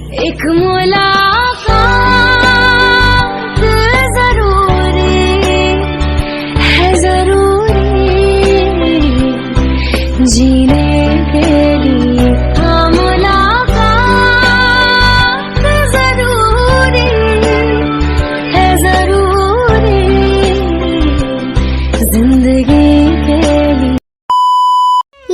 एक मुलाकात जरूरी है, जरूरी जीने के लिए। हाँ, मुलाकात जरूरी है, जरूरी जिंदगी के लिए।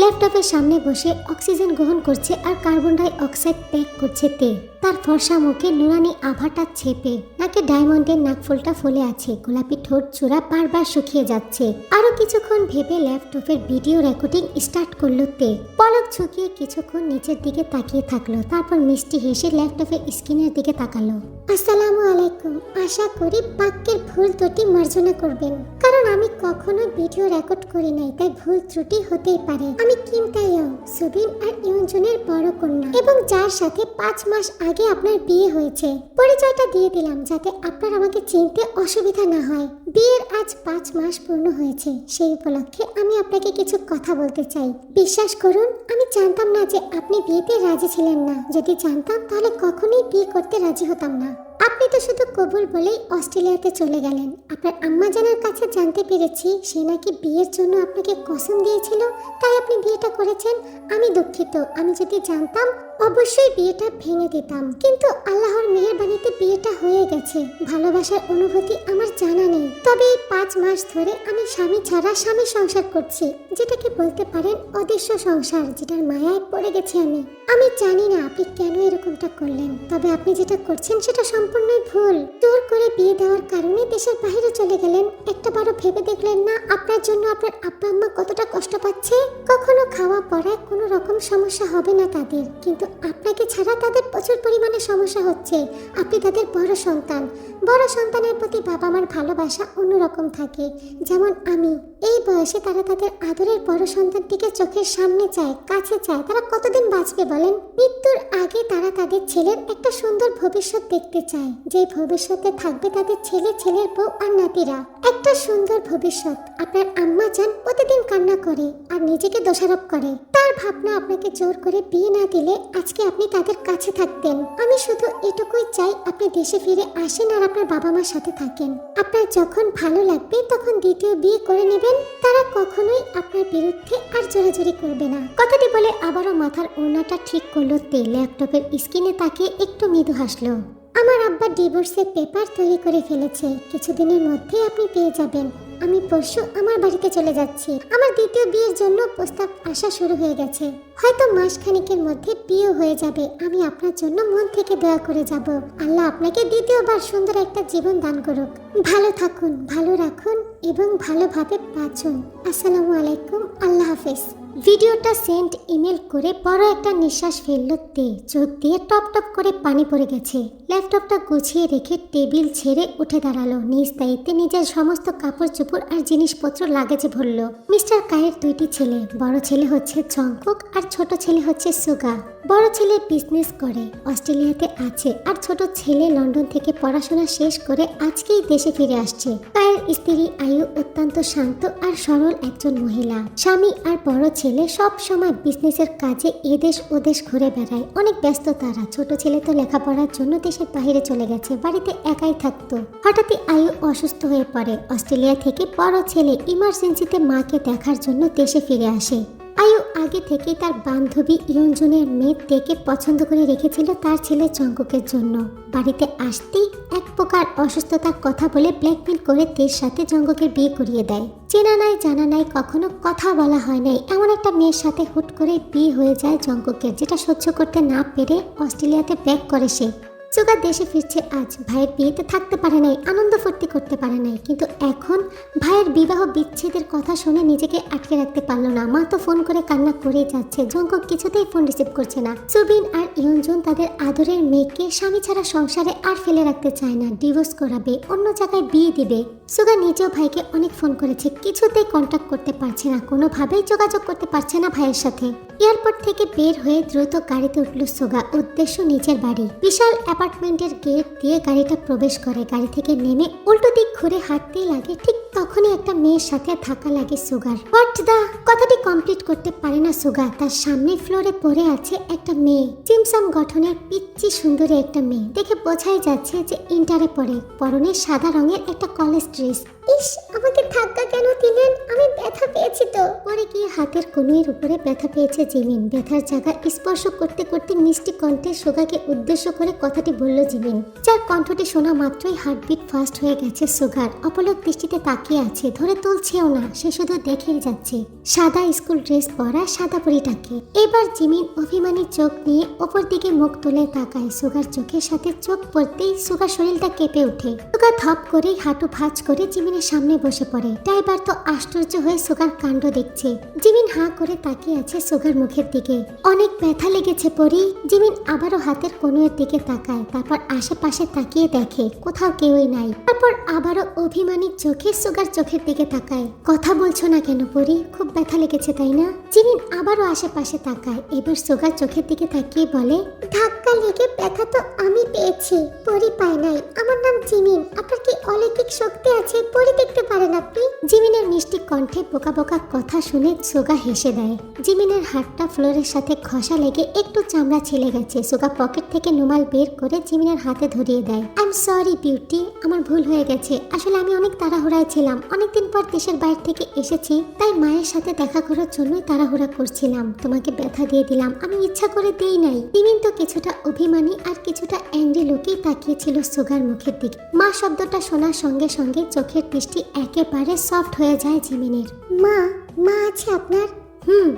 ল্যাপটপের সামনে বসে অক্সিজেন গ্রহণ করছে আর কার্বন ডাই অক্সাইড প্যাক করছে তে। তার ফর্সা মুখে নুরানি আভাটা ছেপে, নাকে ডায়মন্ডের নাকফুলটা ফলে আছে, গোলাপি ঠোঁট চূড়া বারবার শুকিয়ে যাচ্ছে। আরো কিছুক্ষণ ভেবে ল্যাপটপের ভিডিও রেকর্ডিং স্টার্ট করলো তে। পলক ঝুঁকিয়ে কিছুক্ষণ নিচের দিকে তাকিয়ে থাকলো, তারপর মিষ্টি হেসে ল্যাপটপের স্ক্রিনের দিকে তাকালো। আসসালামু আলাইকুম, আশা করি বাক্যের ভুল ত্রুটি মার্জনা করবেন, কারণ আমি কখনো ভিডিও রেকর্ড করি নাই, তাই ভুল ত্রুটি হতেই পারে। আমি কিম তাইয়ং, সুবিন আর ইউনজনের বড় কন্যা, এবং যার সাথে 5 মাস আগে আপনার বিয়ে হয়েছে। পরিচয়টা দিয়ে দিলাম যাতে আপনার আমাকে চিনতে অসুবিধা না হয়। বিয়ের আজ 5 মাস পূর্ণ হয়েছে, সেই উপলক্ষে আমি আপনাকে কিছু কথা বলতে চাই। বিশ্বাস করুন, আমি জানতাম না যে আপনি বিয়েতে রাজি ছিলেন না। যদি জানতাম তাহলে কখনোই বিয়ে করতে রাজি হতাম না। আপনি তো শুধু কবুল বলেই অস্ট্রেলিয়াতে চলে গেলেন। আপনার আম্মা জানার কাছে জানতে পেরেছি সে নাকি বিয়ের জন্য আপনাকে কসম দিয়েছিল, তাই আপনি বিয়েটা করেছেন। আমি দুঃখিত, আমি যদি জানতাম অবশ্যই বিয়েটা ভেঙে দিতাম, কিন্তু আল্লাহর মেহেরবানিতে বিয়েটা হয়ে গেছে। ভালোবাসার অনুভূতি আমার জানা নেই, তবে এই 5 মাস ধরে আমি স্বামী ছাড়া স্বামী সংসার করছি, যেটাকে বলতে পারেন অদৃশ্য সংসার, যেটার মায়ায় পড়ে গেছি আমি। আমি জানি না আপনি কেন এরকমটা করলেন, তবে আপনি যেটা করছেন সেটা সম্পূর্ণই ভুল। জোর করে বিয়ে দেওয়ার কারণে দেশের বাইরে চলে গেলেন। একটাবারও ভেবে দেখলেন না আপনার জন্য আপনার আব্বা আম্মা কতটা কষ্ট পাচ্ছে? কখনো খাওয়া পড়ায় কোনো রকম সমস্যা হবে না তাদের, কিন্তু আপনাকে ছাড়া তাদের প্রচুর পরিমাণে সমস্যা হচ্ছে। আপনি তাদের বড় সন্তান, বড় সন্তানের প্রতি বাবা মার ভালোবাসা অন্যরকম থাকে। যেমন আমি, এই বয়সে তারা তাদের আদরের বড় সন্তানটিকে চোখের সামনে চায়, কাছে চায়। তারা কতদিন বাঁচবে বলেন? মৃত্যুর আগে তারা তাদের ছেলের একটা সুন্দর ভবিষ্যৎ দেখতে চায়, যে ভবিষ্যতে থাকবে তাদের ছেলে, ছেলের বউ আর নাতিরা। একটা সুন্দর ভবিষ্যৎ। আপনার আম্মা যান প্রতিদিন কান্না করে আর নিজেকে দোষারোপ করে। তার ভাবনা আপনাকে জোর করে বিয়ে না দিলে আজকে আপনি তাদের কাছে থাকতেন। আমি শুধু এটুকুই চাই আপনি দেশে ফিরে আসেন আর আপনার বাবা মার সাথে থাকেন। আপনার যখন ভালো লাগবে তখন দ্বিতীয় বিয়ে করে নেবেন। তারা কখনোই আপনার বিরুদ্ধে আর জোরাজুরি করবে না। কথাটি বলে আবারও মাথার ওড়নাটা ঠিক করলো তে। ল্যাপটপের স্ক্রিনে তাকিয়ে একটু মৃদু হাসলো। আমার আব্বা ডিভোর্সের পেপার তৈরি করে ফেলেছে, কিছুদিনের মধ্যে আপনি পেয়ে যাবেন। আমি পরশু আমার বাড়িতে চলে যাচ্ছি। আমার দ্বিতীয় বিয়ের জন্য প্রস্তাব আসা শুরু হয়ে গেছে। হয়তো মাসখানেকের মধ্যে বিয়ে হয়ে যাবে। আমি আপনার জন্য মন থেকে দোয়া করে যাব। আল্লাহ আপনাকে দ্বিতীয়বার সুন্দর একটা জীবন দান করুক। ভালো থাকুন, ভালো রাখুন এবং ভালোভাবে বাঁচুন। আসসালামু আলাইকুম, আল্লাহ হাফেজ। ভিডিওটা সেন্ড ইমেল করে বড় একটা নিঃশ্বাস ফেললো তে। চোখ দিয়ে টপ টপ করে পানি পড়ে গেছে। ল্যাপটপটা গুছিয়ে রেখে টেবিল ছেড়ে উঠে দাঁড়ালো। নিজ দায়িত্বে নিজের সমস্ত কাপড় চোপড় আর জিনিসপত্র লাগেজে ভরলো। মিস্টার কায়ের 2টি ছেলে। বড় ছেলে হচ্ছে জংকুক আর ছোট ছেলে হচ্ছে সুগা। বড় ছেলে বিজনেস করে, অস্ট্রেলিয়াতে আছে, আর ছোট ছেলে লন্ডন থেকে পড়াশোনা শেষ করে আজকেই দেশে ফিরে আসছে। কায়ের স্ত্রী আয়ু অত্যন্ত শান্ত আর সরল একজন মহিলা। স্বামী আর বড় ছেলে সব সময় বিজনেসের কাজে এদেশ ওদেশ ঘুরে বেড়ায়। অনেক ব্যস্ত তারা। ছোট ছেলে তো লেখাপড়ার জন্য দেশের বাইরে চলে গেছে, বাড়িতে একাই থাকতো। হঠাৎই আয়ু অসুস্থ হয়ে পড়ে। অস্ট্রেলিয়া থেকে বড় ছেলে ইমার্জেন্সিতে মাকে দেখার জন্য দেশে ফিরে আসে। আয়ু আগে থেকেই তার বান্ধবী ইয়ঞ্জনের মেয়ে তেকে পছন্দ করে রেখেছিল তার ছেলে জংকুকের জন্য। বাড়িতে আসতেই এক প্রকার অসুস্থতার কথা বলে ব্ল্যাকমেল করে তের সাথে জংকুকের বিয়ে করিয়ে দেয়। চেনা নাই জানা নাই, কখনো কথা বলা হয় নাই, এমন একটা মেয়ের সাথে হুট করে বিয়ে হয়ে যায় জংকুকের, যেটা সহ্য করতে না পেরে অস্ট্রেলিয়াতে ব্যাক করে সে। সুগা দেশে ফিরছে আজ। ভাইয়ের বিয়েতে থাকতে পারে নাই, আনন্দ ফুর্তি করতে পারে নাই, কিন্তু এখন ভাইয়ের বিবাহ বিচ্ছেদের কথা শুনে নিজেকে আটকে রাখতে পারলো না। মা তো ফোন করে কান্না করেই যাচ্ছে। জংকুক কিছুতেই ফোন রিসিভ করছে না। সুবিন আর ইয়ঞ্জন তাদের আদরের মেয়েকে স্বামী ছাড়া সংসারে আর ফেলে রাখতে চায় না, ডিভোর্স করাবে, অন্য জায়গায় বিয়ে দিবে। সুগা নিজেও ভাইকে অনেক ফোন করেছে, কিছুতেই কন্ট্যাক্ট করতে পারছে না, কোনোভাবেই যোগাযোগ করতে পারছে না ভাইয়ের সাথে। এয়ারপোর্ট থেকে বের হয়ে দ্রুত গাড়িতে উঠল সোগা, উদ্দেশ্য নিজের বাড়ি। বিশাল অ্যাপার্টমেন্টের গেট দিয়ে গাড়িটা প্রবেশ করে। গাড়ি থেকে নেমে উল্টো দিক ঘুরে হাঁটতেই লাগে, ঠিক তখনই একটা মেয়ের সাথে ধাক্কা লাগে সোগার। হোয়াট দা কথাটি কমপ্লিট করতে পারে না সোগা, তার সামনে ফ্লোরে পড়ে আছে একটা মেয়ে, চিমসাম গঠনের পিচ্চি সুন্দরী একটা মেয়ে। দেখে বোঝাই যাচ্ছে যে ইন্টারে পড়ে, পরনে সাদা রঙের একটা কলেজ ড্রেস। ইস, আমাকে ধাক্কা কেন দিলেন? আমি ব্যথা পেয়েছি তো। পরে গিয়ে হাতের কনুইয়ের উপরে ব্যথা পেয়েছে জিমিন। ব্যথার জায়গা স্পর্শ করতে করতে মিষ্টি কণ্ঠে সোগাকে উদ্দেশ্য করে কথাটি বলল জিমিন, যার কণ্ঠটি শোনা মাত্রই হার্টবিট ফাস্ট হয়ে গেছে সোগার। অপলক দৃষ্টিতে তাকিয়ে আছে, ধরে তুলছেও না, সে শুধু দেখেই যাচ্ছে সাদা স্কুল ড্রেস পরা সাদা পরিটাকে। এবার জিমিন অভিমানী চোখ নিয়ে ওপর দিকে মুখ তুলে তাকায়। সোগার চোখের সাথে চোখ পড়তেই সোগার শরীরটা কেঁপে ওঠে। সোগা ধপ করেই হাঁটু ভাঁজ করে জিমিনের সামনে বসে পড়ে। ড্রাইভার তো আশ্চর্য হয়ে সোগার কাণ্ড দেখছে। জিমিন হাঁ করে তাকিয়ে আছে সোগার মুখের দিকে। অনেক ব্যথা লেগেছে পরি। জিমিন আবারও হাতের কনুইয়ের দিকে তাকায়, তারপর আশেপাশে তাকিয়ে দেখে কোথাও কেউই নাই। তারপর আবারও অভিমানী চোখে সোগার চোখের দিকে তাকায়। কথা বলছো না কেন পরি? খুব ব্যথা লেগেছে তাই না? জিমিন আবারও আশেপাশে তাকায়। এবার সোগার চোখের দিকে তাকিয়ে বলে, ধাক্কা লেগে ব্যথা তো আমি পেয়েছি, পরি পায় নাই। আমার নাম জিমিন। আপনার কি অলৌকিক শক্তি আছে? পরি দেখতে পারেন আপনি? জিমিনের মিষ্টি কণ্ঠে বোকা বোকা কথা শুনে সোগা হেসে দেয়। জিমিনের হাতটা ফ্লোরের সাথে ঘষা লেগে একটু চামড়া ছিলে গেছে। সোগা পকেট থেকে রুমাল বের করে জিমিনের হাতে ধরিয়ে দেয়। আই এম সরি বিউটি, আমার ভুল হয়ে গেছে। আসলে আমি অনেক তাড়াহুড়ায় ছিলাম। অনেকদিন পর দেশের বাইরে থেকে এসেছি, তাই মায়ের সাথে দেখা করার জন্যই তাড়াহুড়া করছিলাম। তোমাকে ব্যথা দিয়ে দিলাম, আমি ইচ্ছা করে দেই নাই। জিমিন তো কিছুটা অভিমানী আর কিছুটা অ্যাংরি লোকেই তাকিয়েছিল সোগার মুখের দিকে। মা শব্দটা শোনার সঙ্গে সঙ্গে চোখের দৃষ্টি একেবারে সফট হয়ে যায় জিমিনের। মা, মা আছে আপনার?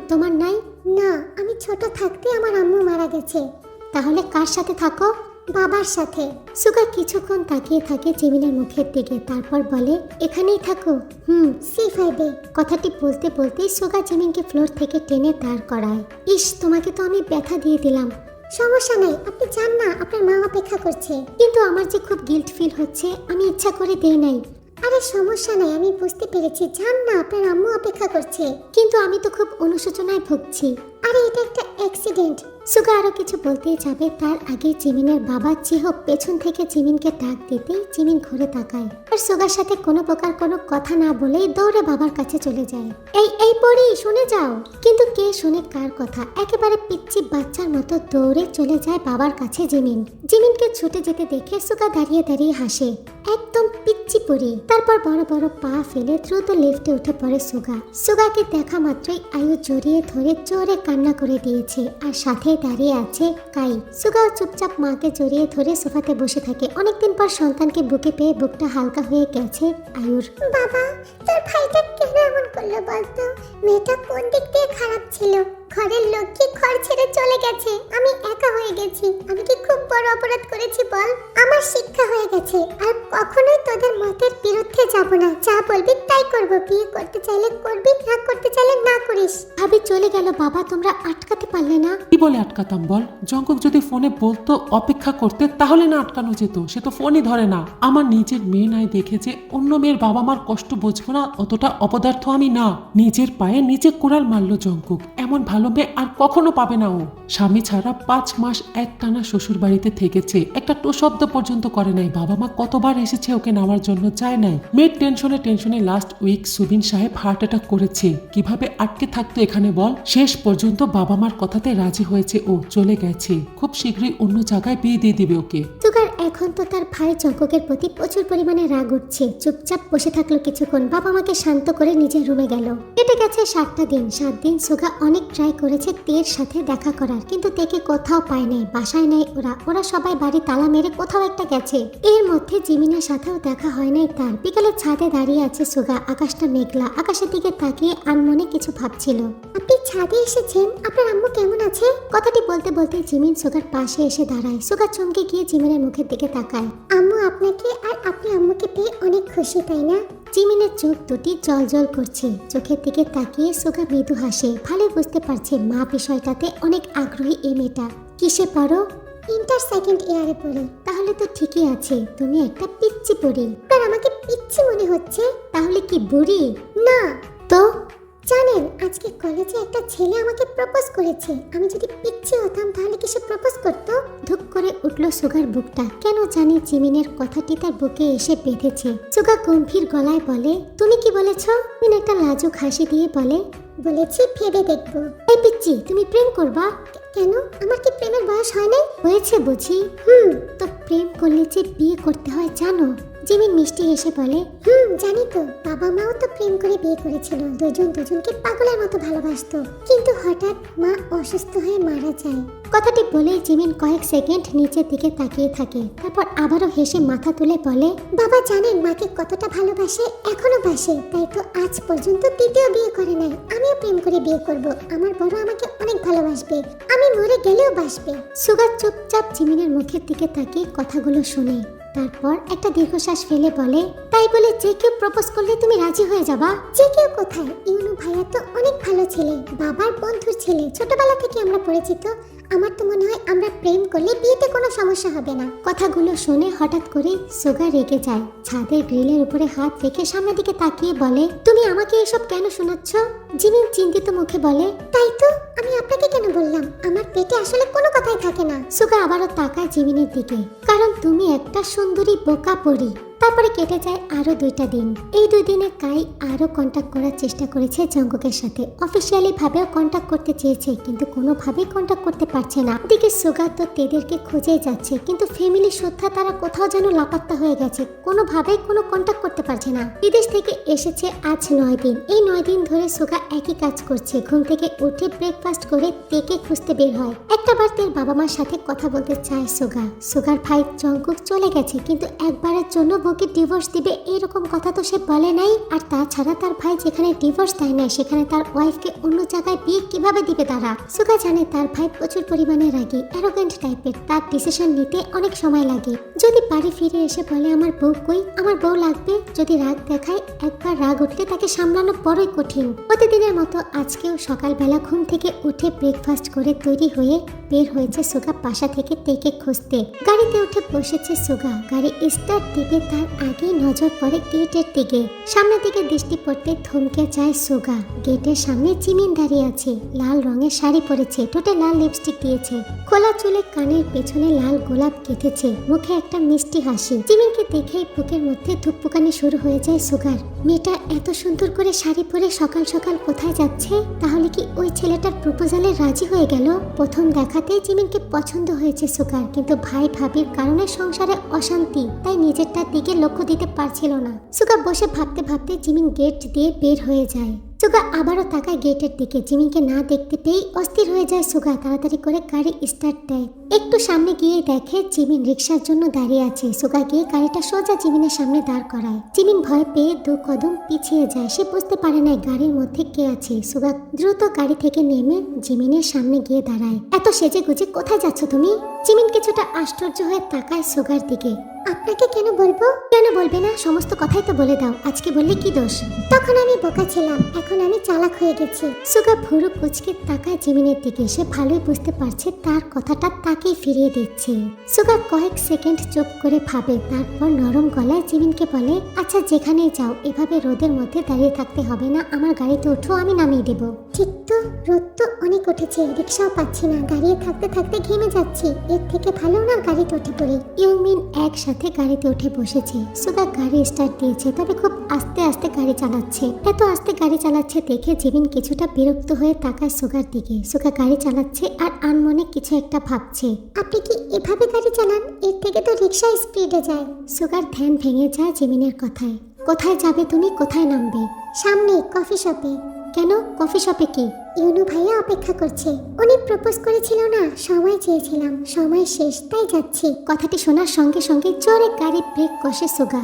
তোমার নাই? না, আমি ছোট থাকতে আমার আম্মু মারা গেছে। তাহলে কার সাথে থাকো? বাবার সাথে। সুগা কিছুক্ষণ তাকিয়ে থাকে জিমিনের মুখের দিকে, তারপর বলে, এখানেই থাকো? C5-এ। কথাটি বলতে বলতেই সুগা জিমিনকে ফ্লোর থেকে টেনে দাঁড় করায়। ইস, তোমাকে তো আমি ব্যথা দিয়ে দিলাম। সমস্যা নেই, আপনি যান না, আপনার মা অপেক্ষা করছে। কিন্তু আমার যে খুব গিল্ট ফিল হচ্ছে, আমি ইচ্ছা করে দেই নাই। আরে সমস্যা নাই, আমি বুঝতে পেরেছি, যান না, আপনার আম্মু অপেক্ষা করছে। কিন্তু আমি তো খুব অনুশোচনায় ভুগছি। আরে এটা একটা অ্যাক্সিডেন্ট। সুগা আরো কিছু বলতেই যাবে, তার আগে জিমিনের বাবা চিহক পেছন থেকে জিমিনকে ডাক দিতেই জিমিন ঘুরে তাকায় আর সুগার সাথে কোনো প্রকার কোনো কথা না বলেই দৌড়ে বাবার কাছে চলে যায়। এই পড়ি, শুনে যাও। কিন্তু কে শুনে কার কথা? একেবারে পিচ্চি বাচ্চার মতো দৌড়ে চলে যায় বাবার কাছে জিমিন। জিমিনকে ছুটে যেতে দেখে সুগা দাঁড়িয়ে দাঁড়িয়ে হাসে, একদম পিচ্চি পড়ি। তারপর বড় বড় পা ফেলে দ্রুত লিফটে উঠে পড়ে সুগা। সুগাকে দেখা মাত্রই আয়ু জড়িয়ে ধরে জোরে কান্না করে দিয়েছে, আর সাথে দাঁড়িয়ে আছে কাই। সুগাও চুপচাপ মাকে জড়িয়ে ধরে সোফাতে বসে থাকে। অনেকদিন পর সন্তানকে বুকে পেয়ে বুকটা হালকা হয়ে গেছে আয়ুর। বাবা, তোর ভাইটা কেন এমন করলো বলতো? মেয়েটা কোন দিক দিয়ে খারাপ ছিল? ঘরের লোক কি ঘর ছেড়ে চলে গেছে, আমি একা হয়ে গেছি। আমি কি খুব বড় অপরাধ করেছি বল? আমার শিক্ষা হয়ে গেছে, আর কখনোই তোদের মতের বিরুদ্ধে যাব না। যা বলবি তাই করব। বিয়ে করতে চাইলে করবি, না করতে চাইলে না করিস। ভাবি চলে গেল বাবা, তোমরা আটকাতে পারলে না? কি বলে আটকাতাম বল? জঙ্কুক যদি ফোনে বলতো অপেক্ষা করতে, তাহলে না আটকানো যেত। সে তো ফোনই ধরে না। আমার নিজের মেয়ে নাই দেখে যে অন্য মেয়ের বাবা মার কষ্ট বুঝবো না, অতটা অপদার্থ আমি না। নিজের পায়ে নিজে কোড়াল মারলো জঙ্কুক। এমন ভালো মেয়ে আর কখনো পাবে না ও। স্বামী ছাড়া 5 মাস একটানা শ্বশুর বাড়িতে থেকেছে, একটা টো শব্দ পর্যন্ত করে নাই। বাবা মা কতবার এসেছে ওকে নেওয়ার জন্য, চায় নাই। মেয়ের টেনশনে লাস্ট উইক সুবিন সাহেব হার্ট অ্যাটাক করেছে। কিভাবে আটকে থাকতো এখানে বল? শেষ পর্যন্ত বাবা মার কথাতে রাজি হয়েছে, ও চলে গেছে। খুব শীঘ্রই অন্য জায়গায় বিয়ে দিয়ে দিবে ওকে। সুগার এখন তো তার ভাই জঙ্কুকের প্রতি প্রচুর পরিমাণে রাগ উঠছে। চুপচাপ বসে থাকলো কিছুক্ষণ, বাবা মাকে শান্ত করে নিজের রুমে গেল। কেটে গেছে 7টা দিন। 7 দিন সুগা অনেক ট্রাই করেছে তের সাথে দেখা করার, কিন্তু তেকে কোথাও পায় নাই। বাসায় নাই ওরা সবাই বাড়ি তালা মেরে কোথাও একটা গেছে। এর মধ্যে জিমিনের সাথেও দেখা হয় নাই তার। বিকালে ছাদে দাঁড়িয়ে আছে সুগা, আকাশটা মেঘলা। আকাশের দিকে তাকিয়ে আনমনে কিছু ভাবছিল। আপনি ছাদে এসেছেন, আপনার আম্মু কেমন আছে? কথাটি বলতে বলতে জিমিন সুগার পাশে এসে দাঁড়ায়। সুগা চমকে গিয়ে জিমিনের মুখের দিকে তাকায়। আম্মু আপনাকে আর আপনি আম্মুকে পেয়ে অনেক খুশি, তাই না? জিমিনের চোখ দুটি জল করছে। চোখের দিকে তাকিয়ে সুগা মৃদু হাসে। ভালো বুঝতে পারছে মা বিষয়টাতে অনেক আগ্রহী এই মেয়েটা। কিসে পড়ো? ইন্টার সেকেন্ড ইয়ারে পড়ি। তাহলে তো ঠিকই আছে, তুমি একটা পিচ্চি পড়ি। আর আমাকে পিচ্চি মনে হচ্ছে? তাহলে কি বুড়ি? না তো জানেন আজকে কলেজে একটা ছেলে আমাকে প্রপোজ করেছে। আমি যদি পিচ্ছি হতাম তাহলে কি সে প্রপোজ করতো? ধুক করে উঠলো সুগার বুকটা। কেন জানি জিমিনের কথাটি তার বুকে এসে বেঁধেছে। সুগা গম্ভীর গলায় বলে, তুমি কি বলেছ? মিন একটা লাজুক হাসি দিয়ে বলে, বলেছি ভেবে দেখবো। এই পিচ্ছি, তুমি প্রেম করবা? কেন? আমার কি প্রেমের বয়স হয় নাই? হয়েছে বুঝি। তো প্রেম করলে যে বিয়ে করতে হয় জানো? জিমিন মিষ্টি হেসে বলে, জানি তো। বাবা মাও তো প্রেম করে বিয়ে করেছিল। দুজন দুজনকে পাগলের মতো ভালোবাসতো, কিন্তু হঠাৎ মা অসুস্থ হয়ে মারা যায়। কথাটি বলে জিমিন কয়েক সেকেন্ড নিচের দিকে তাকিয়ে থাকে, তারপর আবারও হেসে মাথা তুলে বলে, বাবা জানেন মাকে কতটা ভালোবাসে, এখনো বাসে। তাই তো আজ পর্যন্ত দ্বিতীয় বিয়ে করে নাই। আমিও প্রেম করে বিয়ে করব। আমার বড় আমাকে অনেক ভালোবাসবে, আমি মরে গেলেও বাসবে। সুগার চুপচাপ জিমিনের মুখের দিকে তাকিয়ে কথাগুলো শুনে, তারপর একটা দীর্ঘশ্বাস ফেলে বলে, তাই বলে যে কেউ প্রপোজ করলে তুমি রাজি হয়ে যাবা? যে কেউ কোথায়? ইউনু ভাইয়া তো অনেক ভালো ছেলে, বাবার বন্ধুর ছেলে, ছোটবেলা থেকে আমরা পরিচিত। আমার তো মনে হয় আমরা প্রেম করলে বিয়েতে কোনো সমস্যা হবে না। কথাগুলো শুনে হঠাৎ করে সুগা রেগে যায়। ছাদের গ্রিলের উপরে হাত রেখে সামনের দিকে তাকিয়ে বলে, তুমি আমাকে এসব কেন শোনাচ্ছ? জিমিন চিন্তিত মুখে বলে, তাই তো আমি আপনাকে কেন বললাম? আমার পেটে আসলে কোনো কথাই থাকে না। সুগা আবারও তাকায় জিমিনের দিকে, কারণ তুমি একটা সুন্দরী বোকা পরি। তারপরে কেটে যায় আরো 2টা দিন। এই 2 দিনে কাই আরো কন্টাক্ট করার চেষ্টা করেছে জঙ্কুকের সাথে। অফিসিয়ালি ভাবেও কন্টাক্ট করতে চেয়েছে, কিন্তু কোনোভাবেই কন্টাক্ট করতে পারছে না। এদিকে সুগা তো তেদেরকে খুঁজে যাচ্ছে, কিন্তু ফ্যামিলি সূত্রে তারা কোথাও যেন লাপাত্তা হয়ে গেছে। কোনোভাবেই কোনো কন্টাক্ট করতে পারছে না। বিদেশ থেকে এসেছে আজ 9 দিন। এই 9 দিন ধরে সুগা একই কাজ করছে। ঘুম থেকে উঠে ব্রেকফাস্ট করে তেকে খুঁজতে বের হয়। একটাবার তের বাবা মার সাথে কথা বলতে চায় সুগা। সুগার ভাই জঙ্কুক চলে গেছে, কিন্তু একবারের জন্য ওকে ডিভোর্স দিবে এরকম কথা তো সে বলে নাই। আর তাছাড়া তার ভাই যেখানে ডিভোর্স দেয় না, সেখানে তার ওয়াইফকে অন্য জায়গায় বিয়ে কিভাবে দিবে তারা? সুগা জানে তার ভাই প্রচুর পরিমাণে রাগী, অ্যারোগেন্ট টাইপের। তার ডিসিশন নিতে অনেক সময় লাগে। যদি বাড়ি ফিরে এসে বলে আমার বউ কই, আমার বউ লাগবে, যদি রাগ দেখায়, একবার রাগ উঠলে তাকে সামলানো বড়ই কঠিন। প্রতিদিনের মতো আজকেও সকালবেলা ঘুম থেকে উঠে ব্রেকফাস্ট করে তৈরি হয়ে বের হয়েছে সুগা বাসা থেকে তেকে খুঁজতে। গাড়িতে উঠে বসেছে সুগা। গাড়ি স্টার্ট দিবে তার আগে নজর পড়ে গেটের দিকে। সামনের দিকে দৃষ্টি পড়তে থমকে যায় সুগা। গেটের সামনে জিমিন দাঁড়িয়ে আছে। লাল রঙের শাড়ি পরেছে, ঠোঁটে লাল লিপস্টিক দিয়েছে, খোলা চুলে কানের পেছনে লাল গোলাপ কেটেছে, মুখে একটা মিষ্টি হাসি। জিমিনকে দেখেই বুকের মধ্যে ধুকপুকানি শুরু হয়ে যায় সুগার। মেয়েটা এত সুন্দর করে শাড়ি পরে সকাল সকাল কোথায় যাচ্ছে? তাহলে কি ওই ছেলেটার প্রপোজালে রাজি হয়ে গেল? প্রথম দেখাতেই জিমিনকে পছন্দ হয়েছে সুগার, কিন্তু ভাই ভাবির কারণে সংসারে অশান্তি, তাই নিজেরটার দিকে লক্ষ্য দিতে পারছিল না। সুগা বসে ভাবতে ভাবতে জিমিন গেট দিয়ে বের হয়ে যায়। সুগা আবারও তাকায় গেটের দিকে। জিমিনকে না দেখতে পেয়ে অস্থির হয়ে যায় সুগা। তাড়াতাড়ি করে গাড়ি স্টার্ট দেয়। একটু সামনে গিয়ে দেখে জিমিন রিক্সার জন্য দাঁড়িয়ে আছে। সুগা গিয়ে গাড়িটা সোজা জিমিনের সামনে দাঁড় করায়। জিমিন ভয় পেয়ে 2 কদম পিছিয়ে যায়। সে বুঝতে পারে না গাড়ির মধ্যে কে আছে। সুগা দ্রুত গাড়ি থেকে নেমে জিমিনের সামনে গিয়ে দাঁড়ায়। এত সেজে গুজে কোথায় যাচ্ছ তুমি? জিমিন কিছুটা আশ্চর্য হয়ে তাকায় সুগার দিকে। আপনাকে কেন বলবো? কেন বলবে না? সমস্ত কথাই তো বলে দাও। আজকে বললে কি দোষ? তখন আমি বোকা ছিলাম, এখন আমি চালাক হয়ে গেছি। সুগা ভুরু কুচকে তাকায় জিমিনের দিকে। সে ভালোই বুঝতে পারছে তার কথাটা তাকেই ফিরিয়ে দিচ্ছে। সুগা কয়েক সেকেন্ড চুপ করে ভাবে, তারপর নরম গলায় জিমিনকে বলে, আচ্ছা যেখানেই যাও, এভাবে রোদের মধ্যে দাঁড়িয়ে থাকতে হবে না। আমার গাড়িতে ওঠো, আমি নামিয়ে দেব। ঠিক তো, রোদ তো অনেক উঠেছে, রিক্সাও পাচ্ছি না, দাঁড়িয়ে থাকতে থাকতে ঘেমে যাচ্ছি। এর থেকে ভালো না গাড়িতে উঠে পড়ি। ইউমিন একসাথে গাড়িতে উঠে বসেছে। সুগা গাড়ি স্টার্ট দিয়েছে, তবে খুব আস্তে আস্তে গাড়ি চালাচ্ছে। এত আস্তে গাড়ি চালাচ্ছে দেখে জিমিন কিছুটা বিরক্ত হয়ে তাকায় সুগার দিকে। সুগা গাড়ি চালাচ্ছে আর আনমনে কিছু একটা ভাবছে। আপনি কি এভাবে গাড়ি চালান? এর থেকে তো রিক্সা স্পিডে যায়। সুগার ধ্যান ভেঙে যায় জিমিনের কথায়। কোথায় যাবে তুমি? কোথায় নামবে? সামনে কফি শপে। কেন? কফি শপে কি? ইউনু ভাইয়া অপেক্ষা করছে। উনি প্রপোজ করেছিল না, সময় চেয়েছিলাম, সময় শেষ, তাই যাচ্ছি। কথাটি শোনার সঙ্গে সঙ্গে জোরে গাড়ি ব্রেক কষে সুগা।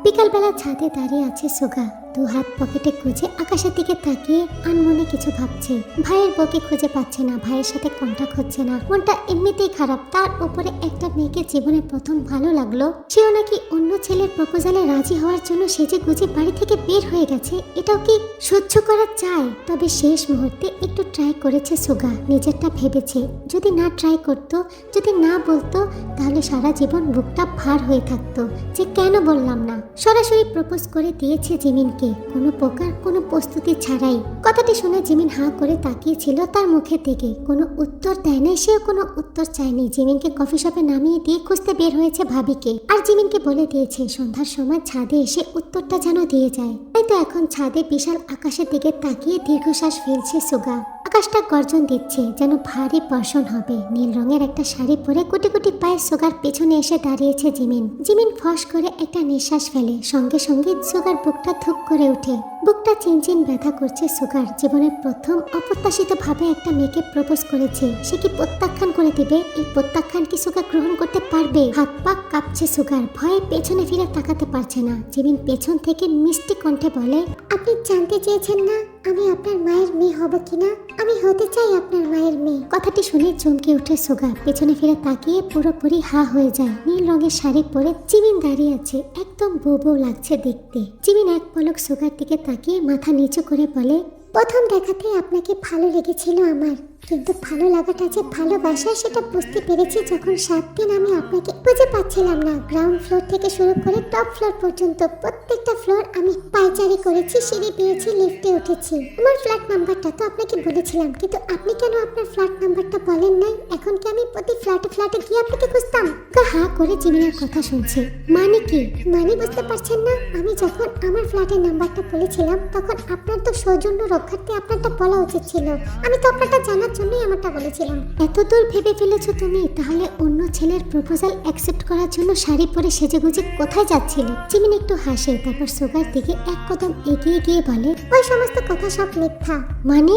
বিকালবেলা ছাদে দাঁড়িয়ে আছে সুগা। 2 হাত পকেটে গুজে আকাশের দিকে তাকিয়ে আনমনে কিছু ভাবছে। ভাইয়ের বউকে খুঁজে পাচ্ছে না, ভাইয়ের সাথে কন্টাক্ট হচ্ছে না, মনটা এমনিতেই খারাপ। তার উপরে একটা মেয়েকে জীবনে প্রথম ভালো লাগলো, সেও নাকি অন্য ছেলের প্রপোজালে রাজি হওয়ার জন্য সেজে গুজে বাড়ি থেকে বের হয়ে গেছে। এটাও কি সহ্য করা যায়? তবে শেষ মুহূর্তে একটু ট্রাই করেছে সুগা। নিজেরটা ভেবেছে, যদি না ট্রাই করতো, যদি না বলতো, তাহলে সারা জীবন বুকটা ভার হয়ে থাকতো যে কেন বললাম না। সরাসরি প্রপোজ করে দিয়েছে জিমিনকে। থেকে, কোনো প্রকার কোনো প্রস্তুতি ছাড়াই। কথাটি শুনে জিমিন হাঁ করে তাকিয়েছিল তার মুখের দিকে। কোনো উত্তর দেয় না, সেও কোনো উত্তর চায়নি। জিমিনকে কফি শপে নামিয়ে দিয়ে খুঁজতে বের হয়েছে ভাবিকে, আর জিমিনকে বলে দিয়েছে সন্ধ্যার সময় ছাদে এসে উত্তরটা যেন দিয়ে যায়। তাই তো এখন ছাদে বিশাল আকাশের দিকে তাকিয়ে দীর্ঘশ্বাস ফেলছে সুগা। আকাশটা গর্জন দিচ্ছে, যেন ভারী বর্ষণ হবে। নীল রঙের একটা শাড়ি পরে কোটি কোটি পায়ে সুগার পেছনে এসে দাঁড়িয়েছে জিমিন। জিমিন ফস করে একটা নিঃশ্বাস ফেলে, সঙ্গে সঙ্গে সুগার বুকটা ধুপ করে ওঠে। বুকটা চিনচিন ব্যথা করছে সুগার। জীবনের প্রথম অপ্রত্যাশিত ভাবে একটা মেয়েকে প্রপোজ করেছে, সে কি প্রত্যাখ্যান করে দিবে? এই প্রত্যাখ্যান কি সুগার গ্রহণ করতে পারবে? হাত পা কাঁপছে সুগার, ভয়ে পেছনে ফিরে তাকাতে পারছে না। জিমিন পেছন থেকে মিষ্টি কণ্ঠে বলে, আপনি জানতে চেয়েছেন না আমি আপনার মায়ের মেয়ে হব কিনা? আমি হতে চাই আপনার মায়ের মেয়ে। কথাটি শুনে চমকে ওঠে সুগা, পেছনে ফিরে তাকিয়ে পুরোপুরি হা হয়ে যায়। নীল রঙের শাড়ি পরে জিমিন দাঁড়িয়ে আছে, একদম বউ বউ লাগছে দেখতে। জিমিন এক পলক সুগার দিকে তাকিয়ে মাথা নিচু করে বলে, প্রথম দেখাতে আপনাকে ভালো লেগেছিল আমার, কিন্তু ভালো লাগাটা যে ভালোবাসা সেটা বুঝতে পেরেছি যখন 7 দিন আমি আপনাকে খুঁজে পাচ্ছিলাম না। গ্রাউন্ড ফ্লোর থেকে শুরু করে টপ ফ্লোর পর্যন্ত প্রত্যেকটা ফ্লোর আমি পায়চারি করেছি, সিঁড়ি পেয়েছি, লিফটে উঠেছি। আমার ফ্ল্যাট নাম্বারটা তো আপনাকে বলেছিলাম, কিন্তু আপনি কেন আপনার ফ্ল্যাট নাম্বারটা বলেন নাই? এখন কি আমি প্রতি ফ্ল্যাটে ফ্ল্যাটে গিয়ে আপনাকে খুঁজতাম? হা করে জিমিনের কথা শুনছে। মানে কি? মানে বুঝতে পারছেন না? আমি যখন আমার ফ্ল্যাটের নাম্বারটা বলেছিলাম তখন আপনার তো সৌজন্য রক্ষার্থে আপনারটা বলা উচিত ছিল। আমি তো আপনারটা জানার জন্যই আমারটা বলেছিলাম। এত দূর ভেবে ফেলেছো তুমি? তাহলে অন্য ছেলের প্রপোজাল অ্যাকসেপ্ট করার জন্য শাড়ি পরে সেজেগুজে কোথায় যাচ্ছিলে? জিমিন একটু হাসে, তারপর সুগার দিকে এক কদম এগিয়ে গিয়ে বলে, ওই সমস্ত কথা সব মিথ্যা। মানে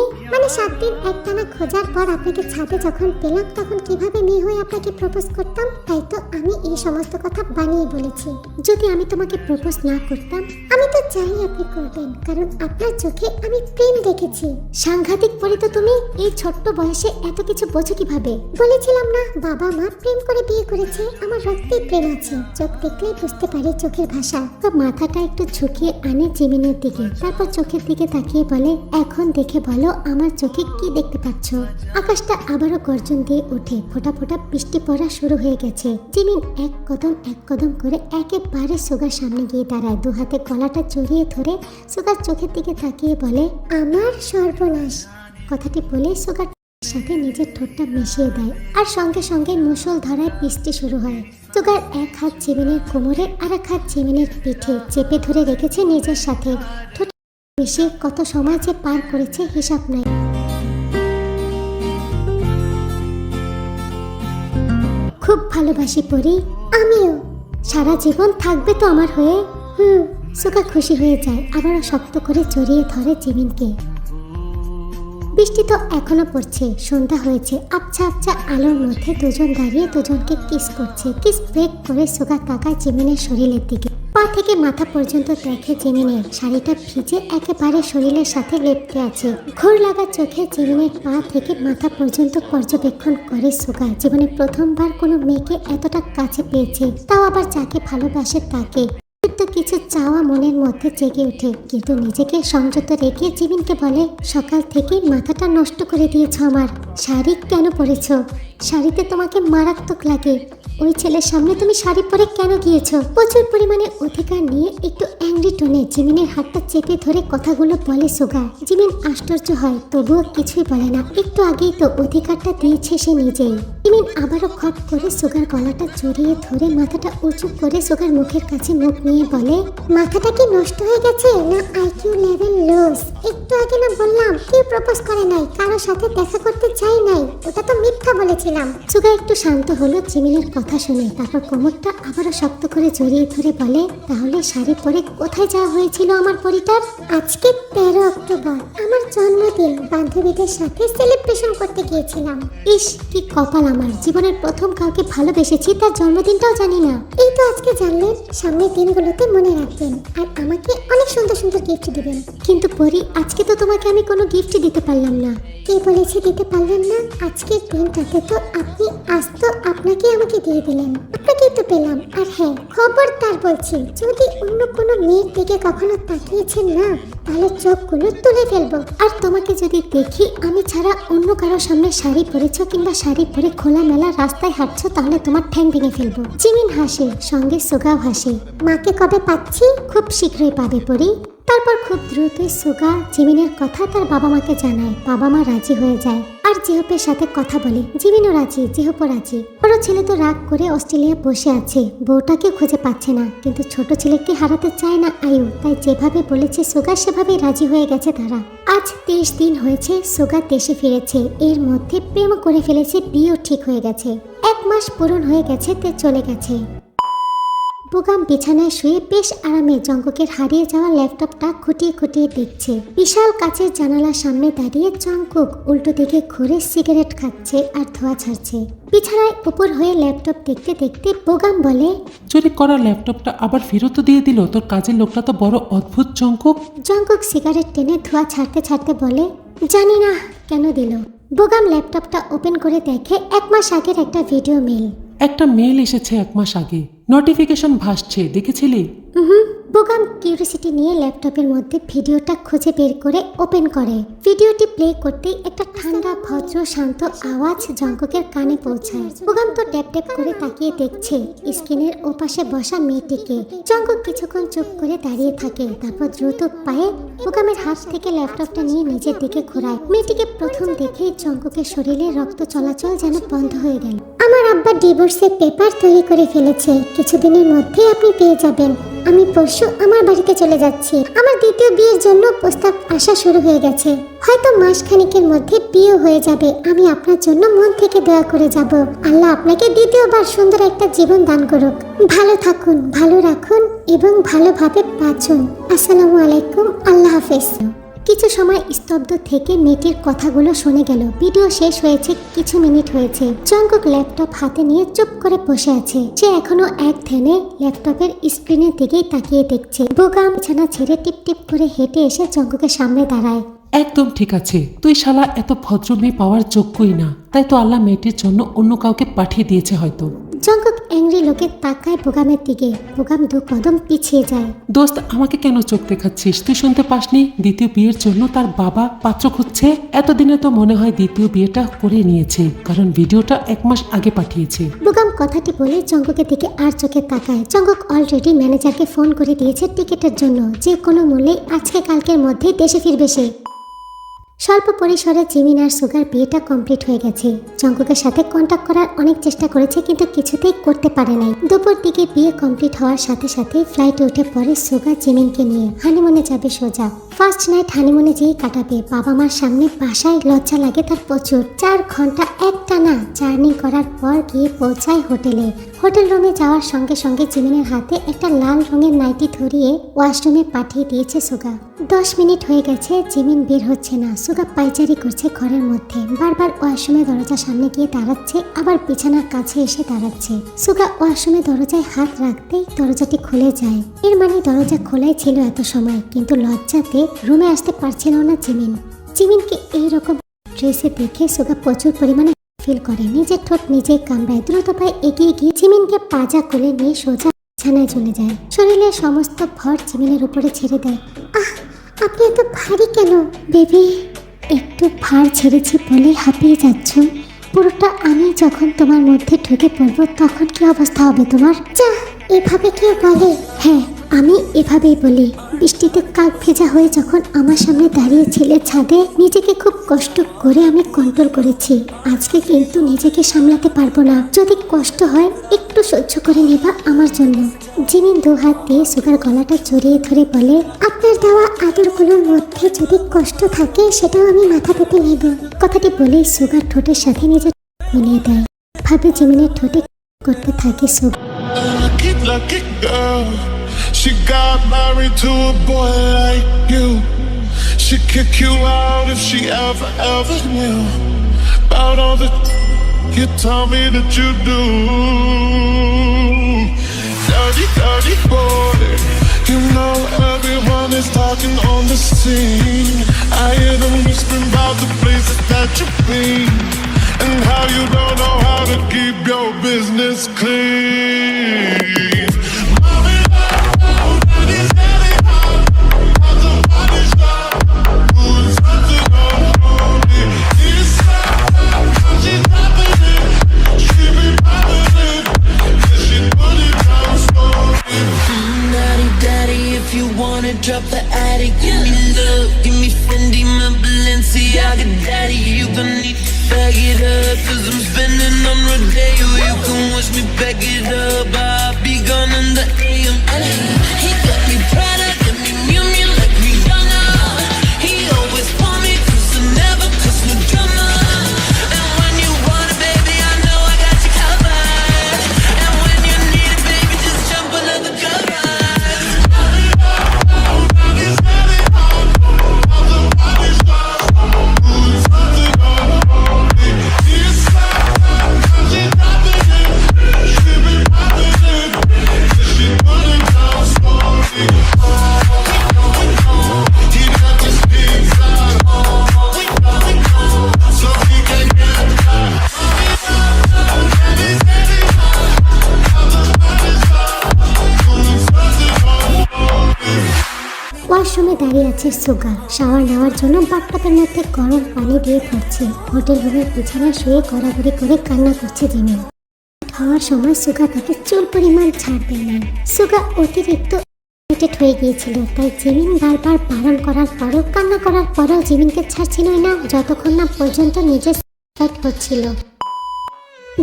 7 দিন একটানা খোঁজার পর আপনাকে ছাদে যখন পেলাম তখন কিভাবে মেয়ে হয়ে আপনাকে প্রপোজ করতাম? তাই তো আমি এই সমস্ত কথা বানিয়ে বলেছি। যদি আমি তোমাকে প্রপোজ না করতাম, আমি তো চাই আপনি করবেন, কারণ আপনার চোখে আমি প্রেম দেখেছি। সাংঘাতিক পরি তো তুমি, এই ছোট্ট বয়সে এত কিছু বোঝো কিভাবে? বলেছিলাম না বাবা মা প্রেম করে বিয়ে করেছে, আমার রক্তে প্রেম আছে। চোখ দেখলেই বুঝতে পারি চোখের ভাষা। তো মাথাটা একটু ঝুঁকিয়ে আনে জিমিনের দিকে, তারপর চোখের দিকে তাকিয়ে বলে, এখন দেখে বলো আমার চোখে কি দেখতে পাচ্ছ? আকাশটা আবারও গর্জন দিয়ে ওঠে, ফোঁটা ফোঁটা বৃষ্টি পড়া শুরু হয়ে গেছে। জিমিন এক কদম করে একেবারে সুগার সামনে গিয়ে দাঁড়ায়, দু হাতে গলাটা জড়িয়ে ধরে সুগার চোখের দিকে তাকিয়ে বলে, আমার সর্বনাশ। কথাটি বলে সুগার সাথে নিজের ঠোঁটটা মিশিয়ে দেয়, আর সঙ্গে সঙ্গে মুষল ধারায় বৃষ্টি শুরু হয়। সুগার এক হাত জিমিনের কোমরে আর এক হাত জিমিনের পিঠে চেপে ধরে রেখেছে নিজের সাথে। ঠোঁট মিশিয়ে কত সময় যে পার করেছে হিসাব নাই। খুব ভালোবাসি পরি, আমিও। সারা জীবন থাকবে তো আমার হয়ে? সুগা খুশি হয়ে যায়, আবারও শক্ত করে জড়িয়ে ধরে জিমিনকে। বৃষ্টি তো এখনো পড়ছে, সন্ধ্যা হয়েছে। আবছা আবছা আলোর মধ্যে দুজন দাঁড়িয়ে দুজনকে কিস করছে। কিস ব্রেক করে সুগা তাকায় জিমিনের শরীরের দিকে। পা থেকে মাথা পর্যন্ত দেখে জিমিনের শাড়িটা ভিজে একেবারে শরীরের সাথে লেপ্টে আছে। ঘোর লাগা চোখে জিমিনের পা থেকে মাথা পর্যন্ত পর্যবেক্ষণ করে সুগা। জীবনে প্রথমবার কোনো মেয়েকে এতটা কাছে পেয়েছে, তাও আবার যাকে ভালোবাসে তাকে। তো কিছু চাওয়া মনের মধ্যে জেগে ওঠে, কিন্তু নিজেকে সংযত রেখে জিমিনকে বলে, সকাল থেকে মাথাটা নষ্ট করে দিয়েছ আমার। শাড়ি কেন পরেছ? শাড়িতে তোমাকে মারাত্মক লাগে। ওই ছেলের সামনে তুমি শাড়ি পরে কেন গিয়েছ? প্রচুর পরিমাণে অধিকার নিয়ে একটু অ্যাংরি টোনে জিমিনের হাতটা চেপে ধরে কথাগুলো বলে সুগা। জিমিন আশ্চর্য হয়, তবুও কিছুই বলে না। একটু আগেই তো অধিকারটা দিয়েছে সে নিজেই। জিমিন আবারও খট করে সুগার গলাটা জড়িয়ে ধরে মাথাটা উঁচু করে সুগার মুখের কাছে মুখ নিয়ে বলে, মাথাটা কি নষ্ট হয়ে গেছে না আইকিউ লেভেল লস? একটু আগে না বললাম কেউ প্রপোজ করে নাই, কারোর সাথে দেখা করতে চাই নাই, ওটা তো মিথ্যা বলেছিলাম। সুগা একটু শান্ত হলো জিমিনের কথা শুনে, তারপর কোমরটা আবারও শক্ত করে জড়িয়ে ধরে বলে, তাহলে শাড়ি পরে কোথায় যাওয়া হয়েছিল আমার পরিটার? আজকে 13 অক্টোবর, আমার জন্মদিন। বান্ধবীদের সাথে সেলিব্রেশন করতে গিয়েছিলাম। ইস কি কপাল আমার, জীবনের প্রথম কাউকে ভালোবেসেছি, তার জন্মদিনটাও জানি না। এই তো আজকে জানলেন, সামনের দিনগুলোতে মনে রাখবেন আর আমাকে অনেক সুন্দর সুন্দর গিফট দিবেন। কিন্তু পরি, আজকে তো তোমাকে আমি কোনো গিফট দিতে পারলাম না। কে বলেছে দিতে পারলেন না? আজকের দিনটাতে তো আপনি আজ তো আপনাকে আমাকে দিয়ে দিলেন, আপনাকেই তো পেলাম। আর হ্যাঁ, খবরদার বলছি, যদি অন্য কোনো মেয়ের দিকে কখনো তাকিয়েছেন না, তাহলে চোখগুলো তুলে ফেলবো। আর তোমাকে যদি দেখি আমি ছাড়া অন্য কারো সামনে শাড়ি পরেছ কিংবা শাড়ি পরে খোলামেলা রাস্তায় হাঁটছো, তাহলে তোমার ঠ্যাং ভেঙে ফেলবো। জিমিন হাসে, সঙ্গে সুগাও হাসে। মাকে কবে পাচ্ছি? খুব শীঘ্রই পাবে পরি। তারপর খুব দ্রুতই সুগা জিমিনের কথা তার বাবা মাকে জানায়। বাবা মা রাজি হয়ে যায় আর জিহপের সাথে কথা বলে। জিমিনও রাজি, জিহপও রাজি। বড় ছেলে তো রাগ করে অস্ট্রেলিয়া বসে আছে, বউটাকে খুঁজে পাচ্ছে না, কিন্তু ছোট ছেলেকে হারাতে চায় না আয়ু। তাই যেভাবে বলেছে সুগা সেভাবেই রাজি হয়ে গেছে তারা। আজ 23 দিন হয়েছে সুগা দেশে ফিরেছে। এর মধ্যে প্রেম করে ফেলেছে, বিয়েও ঠিক হয়ে গেছে। 1 মাস পূরণ হয়ে গেছে, তে চলে গেছে। বোগাম বিছানায় শুয়ে বেশ আরামে জঙ্কুকের হারিয়ে যাওয়া ল্যাপটপটা খুঁটিয়ে খুঁটিয়ে দেখছে। বিশাল কাচের জানালার সামনে দাঁড়িয়ে জঙ্কুক উল্টো দিকে ঘুরে সিগারেট খাচ্ছে আর ধোঁয়া ছাড়ছে। বিছানায় উপর হয়ে ল্যাপটপ দেখতে দেখতে বোগাম বলে, চুরি করা ল্যাপটপটা আবার ফেরত দিয়ে দিল। তোর কাজের লোকটা তো বড় অদ্ভুত জঙ্কুক। জঙ্কুক সিগারেট টেনে ধোঁয়া ছাড়তে ছাড়তে বলে, জানি না কেন দিল। বোগাম ল্যাপটপটা ওপেন করে দেখে 1 মাস আগের একটা ভিডিও মেল। একটা মেল এসেছে 1 মাস আগে, নোটিফিকেশন ভাসছে, দেখেছিলি? বোগাম কিউরিসিটি নিয়ে ল্যাপটপের মধ্যে ভিডিওটা খুঁজে বের করে ওপেন করে। ভিডিওটি প্লে করতেই একটা ঠান্ডা ভদ্র শান্ত আওয়াজ জঙ্কুকের কানে পৌঁছায়। বোগাম তো ট্যাপ ট্যাপ করে তাকিয়ে দেখছে স্ক্রিনের ওপাশে বসা মেয়েটিকে। জঙ্কুক কিছুক্ষণ চুপ করে দাঁড়িয়ে থাকে, তারপর দ্রুত পায়ে বোগামের হাত থেকে ল্যাপটপটা নিয়ে নিজের দিকে ঘোরায়। মেয়েটিকে প্রথম দেখেই জঙ্কুকের শরীরে রক্ত চলাচল যেন বন্ধ হয়ে গেল। আমার আব্বা ডিভোর্সের পেপার তৈরি করে ফেলেছে, কিছুদিনের মধ্যে আপনি পেয়ে যাবেন। আমি পরশু আমার বাড়িতে চলে যাচ্ছি। আমার দ্বিতীয় বিয়ের জন্য প্রস্তাব আসা শুরু হয়ে গেছে, হয়তো মাসখানেকের মধ্যে বিয়ে হয়ে যাবে। আমি আপনার জন্য মন থেকে দোয়া করে যাব। আল্লাহ আপনাকে দ্বিতীয়বার সুন্দর একটা জীবন দান করুক। ভালো থাকুন, ভালো রাখুন এবং ভালোভাবে বাঁচুন। আসসালামু আলাইকুম, আল্লাহ হাফেজ। কিছু সময় স্তব্ধ থেকে মেয়েটির কথাগুলো শুনে গেল। ভিডিও শেষ হয়েছে, কিছু মিনিট হয়েছে। জঙ্কুক ল্যাপটপ হাতে নিয়ে চুপ করে বসে আছে। সে এখনো এক ধ্যানে ল্যাপটপের স্ক্রিনের দিকেই তাকিয়ে দেখছে। বোগাম বিছানা ছেড়ে টিপ টিপ করে হেঁটে এসে জঙ্কুকের সামনে দাঁড়ায়। একদম ঠিক আছে, তুই শালা এত ভদ্র মেয়ে পাওয়ার যোগ্যই না, তাই তো আল্লাহ মেয়েটির জন্য অন্য কাউকে পাঠিয়ে দিয়েছে হয়তো। জঙ্কুক অ্যাংরি লোকে তাকায় বোগামের দিকে। বোগাম 2 কদম পিছিয়ে যায়। দোস্ত, আমাকে কেন চোখ দেখাচ্ছিস? তুই শুনতে পাসনি দ্বিতীয় বিয়ের জন্য তার বাবা পাত্র খুঁজছে? এতদিনে তো মনে হয় দ্বিতীয় বিয়েটা করে নিয়েছে, কারণ ভিডিওটা 1 মাস আগে পাঠিয়েছে। বোগাম কথাটি বলে জঙ্কুকের দিকে আর চোখে তাকায়। জঙ্কুক অলরেডি ম্যানেজারকে ফোন করে দিয়েছে টিকিটের জন্য। যে কোনো মূল্যে আজকে কালকের মধ্যেই দেশে ফিরবে সে। স্বল্প পরিসরে জিমিন আর সুগার বিয়েটা কমপ্লিট হয়ে গেছে। জঙ্কুকের সাথে কন্ট্যাক্ট করার অনেক চেষ্টা করেছে, কিন্তু কিছুতেই করতে পারে নাই। দুপুর দিকে বিয়ে কমপ্লিট হওয়ার সাথে সাথে ফ্লাইটে উঠে পড়ে সুগার জিমিনকে নিয়ে। হানিমুনে যাবে সোজা। ফার্স্ট নাইট হানিমুনে যেই কাটাবে। বাবা মার সামনে বাসায় লজ্জা লাগে তার প্রচুর। 4 ঘন্টা একটানা জার্নি করার পর গিয়ে পৌঁছায় হোটেলে। হোটেল রুমে যাওয়ার সঙ্গে সঙ্গে জিমিনের হাতে একটা লাল রঙের নাইটি ধরিয়ে ওয়াশরুমে পাঠিয়ে দিয়েছে সুগা। 10 মিনিট হয়ে গেছে, জিমিন বের হচ্ছে না। সুগা পাইচারি করছে ঘরের মধ্যে। বারবার ওয়াশরুমের দরজার সামনে গিয়ে দাঁড়াচ্ছে, আবার বিছানার কাছে এসে দাঁড়াচ্ছে। সুগা ওয়াশরুমের দরজায় হাত রাখতেই দরজাটি খুলে যায়। এর মানে দরজা খোলাই ছিল এত সময়, কিন্তু লজ্জাতে রুমে আসতে পারছিল না জিমিন। জিমিনকে এইরকম ড্রেসে দেখে সুগা প্রচুর পরিমাণে ফিল করে। নিজের ঠোঁট নিজেই কামড়ায়। দ্রুত পায়ে এগিয়ে গিয়ে জিমিনকে পাজা কোলে নিয়ে সোজা বিছানায় চলে যায়। শরীরের সমস্ত ভর জিমিনের উপরে ছেড়ে দেয়। আহ, আপনি এত ভারী কেন বেবি? একটু ভার ছেড়েছি বলেই হাঁপিয়ে যাচ্ছ। পুরোটা আমি যখন তোমার মধ্যে ঢুকে পড়বো তখন কি অবস্থা হবে তোমার? যা, এভাবে কেউ বলে? হ্যাঁ, আমি এভাবেই বলি। বৃষ্টিতে কাক ভেজা হয়ে যখন আমার সামনে দাঁড়িয়েছিলে ছাদে, নিজেকে খুব কষ্ট করে আমি কন্ট্রোল করেছি। আজকে কিন্তু নিজেকে সামলাতে পারবো না। যদি কষ্ট হয় একটু সহ্য করে নেবা আমার জন্য। জিমিন 2 হাত দিয়ে সুগার গলাটা জড়িয়ে ধরে বলে, আপনার দেওয়া আদরগুলোর মধ্যে যদি কষ্ট থাকে সেটাও আমি মাথা পেতে নেব। কথাটি বলেই সুগার ঠোঁটের সাথে নিজের মিলিয়ে দেয়। ভাবে জিমিনের ঠোঁটে করতে থাকে sugar. Lucky girl, she got married to a boy like you. She'd kick you out if she ever knew about all the you told me that you do. Dirty boy, you know everyone is talking on the scene. I hear them whispering about the places that you've been and how you don't know how to keep your business clean. drop the attic. Give me love, give me Fendi, my Balenciaga daddy. You gon' need to bag it up, 'cause I'm spending on Rodeo. You can watch me back it up, I'll be gone in the AM. He got me Prada, got me Miu Miu like Rihanna. He always want me 'cause I never cause no drama. And when you want it, baby, I know I got you covered. And when you need it, baby, just jump under the covers. ওয়াশরুমে দাঁড়িয়ে আছে সুগা shower নেওয়ার জন্য বাথটবের মধ্যে গরম পানি দিয়ে ধরছে। হোটেল রুমের বিছানায় শুয়ে গড়াগড়ি করে কান্না করছে জিমিন। হওয়ার সময় সুগা তাকে চুল পরিমাণ ছাড় দেয় না। সুগা অতিরিক্ত এক্সাইটেড হয়ে গিয়েছিল, তাই জিমিন বারবার বারণ করার পরও কান্না করার পরেও জিমিনকে ছাড়ছিলই না যতক্ষণ না পর্যন্ত নিজে সাইড করছিল।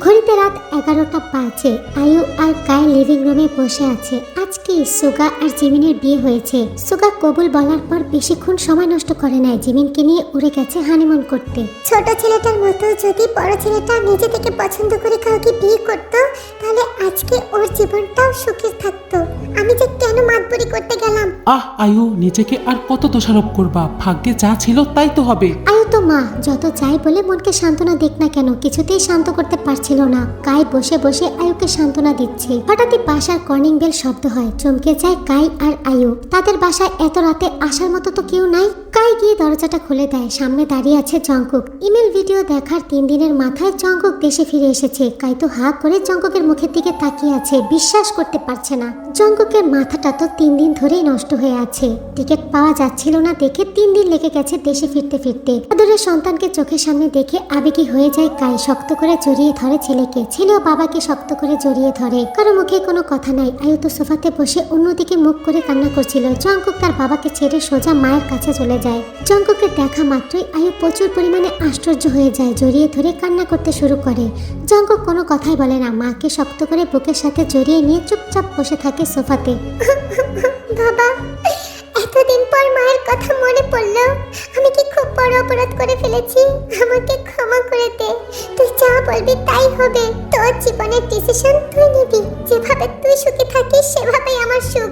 ঘড়িতে রাত 11টা বাজে। আয়ু আর কায় লিভিং রুমে বসে আছে। আজকে সুগা আর জিমিনের বিয়ে হয়েছে। সুগা কবুল বলার পর বেশিক্ষণ সময় নষ্ট করে নাই, জিমিনকে নিয়ে উড়ে গেছে হানিমুন করতে। ছোট ছেলেটার মতো যদি বড় ছেলেটা নিজে থেকে পছন্দ করে কাউকে বিয়ে করতো, তাহলে আজকে ওর জীবনটাও সুখে থাকতো। আমি যে কেন মাতবরি করতে গেলাম। আয়ু, নিজেকে আর কত দোষারোপ করবা? ভাগ্যে যা ছিল তাই তো হবে। আয়ু তো মা, যত চাই বলে মনকে সান্ত্বনা দিক না কেন, কিছুতেই শান্ত করতে পারছিল না। কাই বসে বসে আয়ুকে সান্ত্বনা দিচ্ছে। হঠাৎই বাসার কলিং বেল শব্দ হয়। চমকে যায় কাই আর আয়ু। তাদের বাসায় এত রাতে আসার মতো তো কেউ নাই। কাই গিয়ে দরজাটা খুলে দেয়। সামনে দাঁড়িয়ে আছে জংকুক। ইমেল ভিডিও দেখার 3 দিনের মাথায় জংকুক দেশে ফিরে এসেছে। কাই তো হা করে জংকুকের মুখের দিকে তাকিয়ে আছে, বিশ্বাস করতে পারছে না। জংকুকের মাথাটা তো 3 দিন ধরেই নষ্ট হয়ে আছে। টিকিট পাওয়া যাচ্ছিল না দেখে 3 দিন লেগে গেছে দেশে ফিরতে ফিরতে। আদরের সন্তানকে চোখের সামনে দেখে আবেগী হয়ে যায় কাই। শক্ত করে জড়িয়ে ধরে ছেলেকে। ছেলেও বাবাকে শক্ত করে জড়িয়ে ধরে। কারো মুখে কোনো কথা নাই। আয়ু তো সোফাতে বসে অন্যদিকে মুখ করে কান্না করছিল। জংকুক তার বাবাকে ছেড়ে সোজা মায়ের কাছে চলে যায়। জংকুকে দেখা মাত্রই আয়ু প্রচুর পরিমাণে আশ্চর্য হয়ে যায়, জড়িয়ে ধরে কান্না করতে শুরু করে। জংকুক কোনো কথাই বলে না, মাকে শক্ত করে বুকের সাথে জড়িয়ে নিয়ে চুপচাপ বসে থাকে সোফাতে। বাবা, এতদিন পর মায়ের কথা মনে পড়লো। আমি কি খুব বড় অপরাধ করে ফেলেছি? আমাকে ক্ষমা করে দে। তুই যা বলবি তাই হবে। তোর জীবনের ডিসিশন তুই নিবি। যেভাবে তুই সুখে থাকিস সেভাবেই আমার সুখ।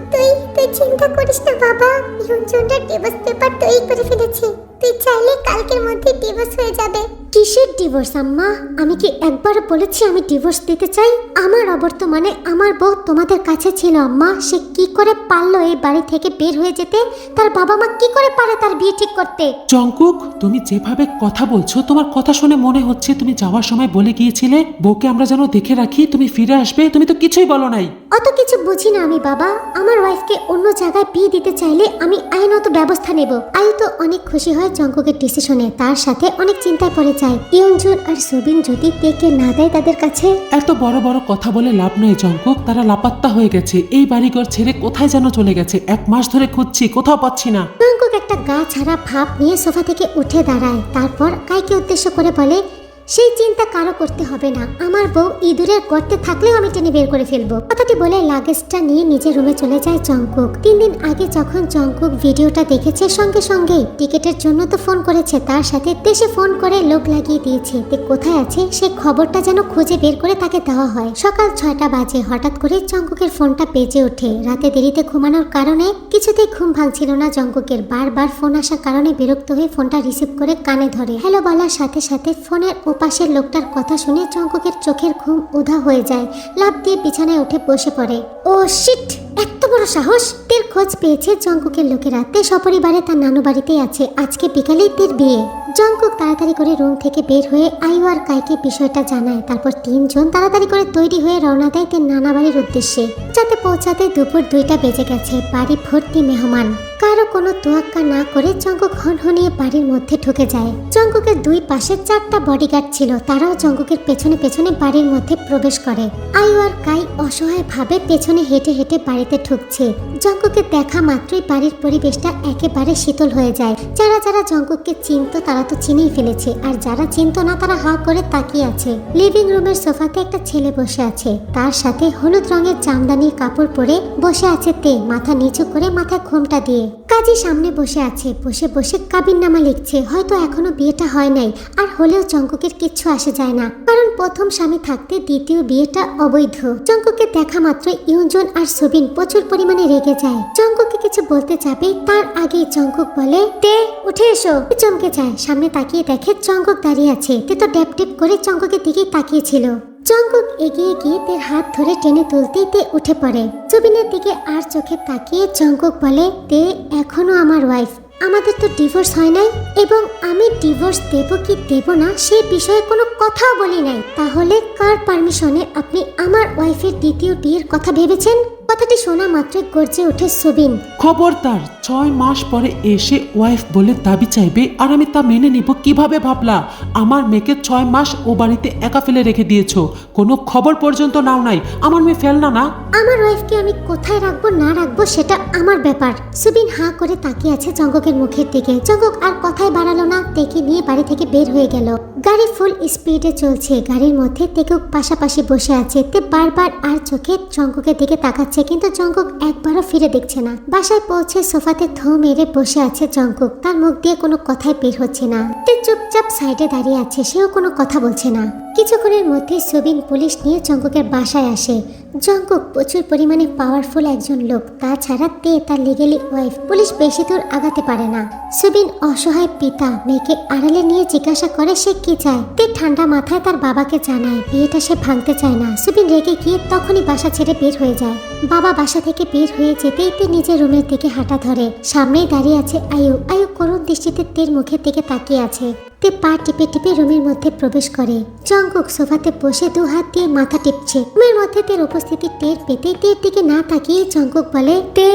তুই চিন্তা করিস না বাবা। ইয়ঞ্জনরা ডিভোর্স পেপার তৈরি করে ফেলেছে। তুই চাইলে কালকের মধ্যে ডিভোর্স হয়ে যাবে। কিসের ডিভোর্স আম্মা? আমি কি একবার বলেছি আমি ডিভোর্স দিতে চাই? আমার অবর্তমানে আমার বউ তোমাদের কাছে ছিল আম্মা। সে কি করে পারলো এই বাড়ি থেকে বের হয়ে যেতে? তার বাবা মা কি করে পারে তার বিয়ে ঠিক করতে? জংকুক, তুমি যেভাবে কথা বলছো, তোমার কথা শুনে মনে হচ্ছে তুমি যাওয়ার সময় বলে গিয়েছিলে বউকে আমরা যেন দেখে রাখি, তুমি ফিরে আসবে। তুমি তো কিছুই বলো নাই। অত কিছু বুঝি না আমি বাবা। আমার ওয়াইফকে অন্য জায়গায় বিয়ে দিতে চাইলে আমি আইনত ব্যবস্থা নেব। আয়ু তো অনেক খুশি হয় জংকুকের ডিসিশনে। তার সাথে অনেক চিন্তায় পড়ে যায়। ইয়ঞ্জুন আর সুবিন যদি টেকে না দেয় তাদের কাছে। এত বড় বড় কথা বলে লাভ নয় জংকুক। তারা লাপাত্তা হয়ে গেছে। এই বাড়িঘর ছেড়ে কোথায় যেন চলে গেছে। 1 মাস ধরে খুঁজছি, কোথাও পাচ্ছি না। জংকুক একটা গা ছাড়া ভাব নিয়ে সোফা থেকে উঠে দাঁড়ায়। তারপর কাইকে উদ্দেশ্য করে বলে, সেই চিন্তা কারো করতে হবে না। আমার বউ ইঁদুরের গর্তে থাকলেও আমি টেনে বের করে ফেলবো। কথাটি বলে লাগেজটা নিয়ে নিজের রুমে চলে যায় জংকুক। 3 দিন আগে যখন জংকুক ভিডিওটা দেখেছে সঙ্গে সঙ্গেই টিকেটের জন্য তো ফোন করেছে, তার সাথে দেশে ফোন করে লোক লাগিয়ে দিয়েছে। তে কোথায় আছে সে খবরটা যেন খুঁজে বের করে তাকে দেওয়া হয়। সকাল 6টা বাজে হঠাৎ করে জংকুকের ফোনটা বেজে ওঠে। রাতে দেরিতে ঘুমানোর কারণে কিছুতেই ঘুম ভাঙছিল না জংকুকের। বারবার ফোন আসার কারণে বিরক্ত হয়ে ফোনটা রিসিভ করে কানে ধরে। হ্যালো বলার সাথে সাথে ফোনের পাশের লোকটার কথা শুনে জংকুকের চোখের ঘুম উধা হয়ে যায়। লাফ দিয়ে বিছানায় উঠে বসে পড়ে। ও শিট, এত বড় সাহস! তের খোঁজ পেয়েছে জংকুকের লোকেরা। তে সপরিবারে তার নানু বাড়িতেই আছে। আজকে বিকালেই তের বিয়ে। জংকুক তাড়াতাড়ি করে রুম থেকে বের হয়ে আয়ু আর কাইকে বিষয়টা জানায়। তারপর 3 জন তাড়াতাড়ি করে তৈরি হয়ে রওনা দেয় তের নানা বাড়ির উদ্দেশ্যে। যাতে পৌঁছাতে দুপুর 2টা বেজে গেছে। বাড়ি ভর্তি মেহমান। কাই তারও কোনো তোয়াক্কা না করে জঙ্কুক হনহনিয়ে বাড়ির মধ্যে ঢুকে যায়। জঙ্কুকের দুই পাশে 4টা বডিগার্ড ছিল, তারাও জঙ্কুকের পেছনে পেছনে বাড়ির মধ্যে প্রবেশ করে। আয়ু আর কাই অসহায় ভাবে পেছনে হেঁটে হেঁটে বাড়িতে ঢুকছে। জঙ্কুকে দেখা মাত্রই বাড়ির পরিবেশটা একেবারে শীতল হয়ে যায়। যারা যারা জঙ্কুককে চিনতো তারা তো চিনেই ফেলেছে, আর যারা চিনতো না তারা হা করে তাকিয়ে আছে। লিভিং রুমের সোফাতে একটা ছেলে বসে আছে, তার সাথে হলুদ রঙের জামদানির কাপড় পরে বসে আছে তে, মাথা নিচু করে মাথায় ঘোমটা দিয়ে। কাজী সামনে বসে আছে, বসে বসে কাবিননামা লিখছে। হয়তো এখনো বিয়েটা হয় নাই, আর হলেও জঙ্কুকের কিচ্ছু আসে যায় না, কারণ প্রথম স্বামী থাকতে দ্বিতীয় বিয়েটা অবৈধ। জঙ্কুকে দেখা মাত্র ইউজন আর সুবিন প্রচুর পরিমাণে রেগে যায়। জঙ্কুকে কিছু বলতে যাবে তার আগেই জঙ্কুক বলে, তে উঠে এসো। চমকে যায়, সামনে তাকিয়ে দেখে জঙ্কুক দাঁড়িয়ে আছে। তে তো ড্যাপ ড্যাপ করে জঙ্কুকের দিকেই তাকিয়েছিল। জঙ্কুক এগিয়ে গিয়ে তের হাত ধরে টেনে তুলতেই তে উঠে পড়ে। সুবিনের দিকে আর চোখে তাকিয়ে জঙ্কুক বলে, তে এখনো আমার ওয়াইফ, আমাদের তো ডিভোর্স হয় নাই, এবং আমি ডিভোর্স দেব কি দেব না সেই বিষয়ে কোনো কথাও বলি নাই। তাহলে কার পারমিশনে আপনি আমার ওয়াইফের দ্বিতীয় বিয়ের কথা ভেবেছেন? কথাটি শোনা মাত্রই গর্জে ওঠে সুবিন। খবরদার, 6 মাস পরে এসে ওয়াইফ বলে দাবি চাইবে আর আমি তা মেনে নিব কিভাবে ভাবলা? আমার মেয়েকে 6 মাস ও বাড়িতে একা ফেলে রেখে দিয়েছো, কোনো খবর পর্যন্ত নাও নাই। আমার মেয়ে ফেলনা না। আমার ওয়াইফকে আমি কোথায় রাখবো না রাখবো সেটা আমার ব্যাপার। সুবিন হা করে তাকিয়ে আছে জঙ্কুকের মুখের দিকে। জঙ্কুক আর কথাই বাড়ালো না, তেকে নিয়ে বাড়ি থেকে বের হয়ে গেল। গাড়ি ফুল স্পিডে চলছে, গাড়ির মধ্যে তেকেও পাশাপাশি বসে আছে। তে বারবার আর চোখে জঙ্কুকের দিকে তাকাচ্ছে, কিন্তু জঙ্কুক একবারও ফিরে দেখছে না। বাসায় পৌঁছে সোফাতে থো মেরে বসে আছে জঙ্কুক, তার মুখ দিয়ে কোনো কথাই বের হচ্ছে না। তে চুপচাপ সাইডে দাঁড়িয়ে আছে, সেও কোনো কথা বলছে না। কিছুক্ষণের মধ্যে সুবিন পুলিশ নিয়ে জঙ্কুকের বাসায় আসে। জঙ্কুক প্রচুর পরিমাণে পাওয়ারফুল একজন লোক, তাছাড়া তে তার লিগেলি ওয়াইফ। পুলিশ বেশি দূর আগাতে পারে না। সুবিন অসহায় পিতা মেয়েকে আড়ালে নিয়ে জিজ্ঞাসা করে সে কি চায়। তে ঠান্ডা মাথায় তার বাবাকে জানায় বিয়েটা সে ভাঙতে চায় না। সুবিন রেগে গিয়ে তখনই বাসা ছেড়ে বের হয়ে যায়। বাবা বাসা থেকে বের হয়ে যেতেই তে নিজের রুমের দিকে হাঁটা ধরে। সামনেই দাঁড়িয়ে আছে আয়ু। আয়ু করুণ দৃষ্টিতে তের মুখের দিকে তাকিয়ে আছে। তে পা টিপে টিপে রুমের মধ্যে প্রবেশ করে। জঙ্কুক সোফাতে বসে 2 হাত দিয়ে মাথা টিপছে। রুমের মধ্যে তের উপস্থিতি টের পেতে তের দিকে না তাকিয়ে জঙ্কুক বলে, তে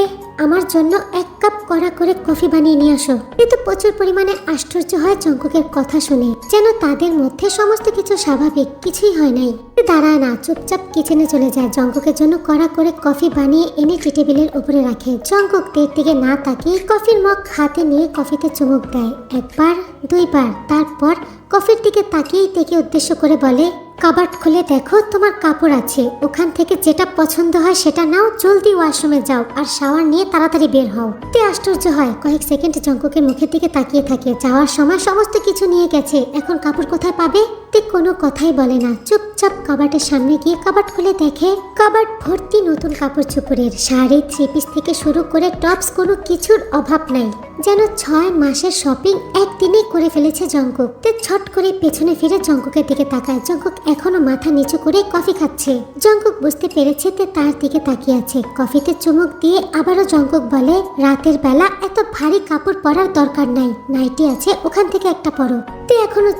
আমার জন্য 1 কাপ কড়া করে কফি বানিয়ে নিয়ে আসো। কিন্তু প্রচুর পরিমাণে আশ্চর্য হয় জঙ্কুকের কথা শুনে, যেন তাদের মধ্যে সমস্ত কিছু স্বাভাবিক, কিছুই হয় নাই। দাঁড়ায় না, চুপচাপ কিচেনে চলে যায়। জঙ্কুকের জন্য কড়া করে কফি বানিয়ে এনে টি টেবিলের উপরে রাখে। জঙ্কুক তের দিকে না তাকিয়ে কফির মগ হাতে নিয়ে কফিতে চুমুক দেয়, 1 বার 2 বার। তারপর কফির দিকে তাকিয়েই তেকে উদ্দেশ্য করে বলে, কাবার্ড খুলে দেখো, তোমার কাপড় আছে, ওখান থেকে যেটা পছন্দ হয় সেটা নাও, জলদি ওয়াশরুমে যাও আর শাওয়ার নিয়ে তাড়াতাড়ি বের হও। তে আশ্চর্য হয়, কয়েক সেকেন্ড জঙ্কুকের মুখের দিকে তাকিয়ে থাকে। যাওয়ার সময় সমস্ত কিছু নিয়ে গেছে, এখন কাপড় কোথায় পাবে? তে কোনো কথাই বলে না, চুপচাপ কাবার্ডের সামনে গিয়ে কাবার্ড খুলে দেখে কাবার্ড ভর্তি নতুন কাপড় চোপড়ের, শাড়ি, 3 পিস থেকে শুরু করে টপস, কোনো কিছুর অভাব নাই। যেন 6 মাসের শপিং একদিনেই করে ফেলেছে জঙ্কুক। তে ছট করে পেছনে ফিরে জঙ্কুকের দিকে তাকায়। জঙ্কুক এখনো মাথা নিচু করে কফি খাচ্ছে। জঙ্কুক বুঝতে পেরেছে তে তার দিকে তাকিয়ে আছে। কফিতে চুমুক দিয়ে আবারও জঙ্কুক বলে, রাতের বেলা এত ভারী কাপড় পরার দরকার নাই, নাইটি আছে, ওখান থেকে একটা পরো। তে এখনো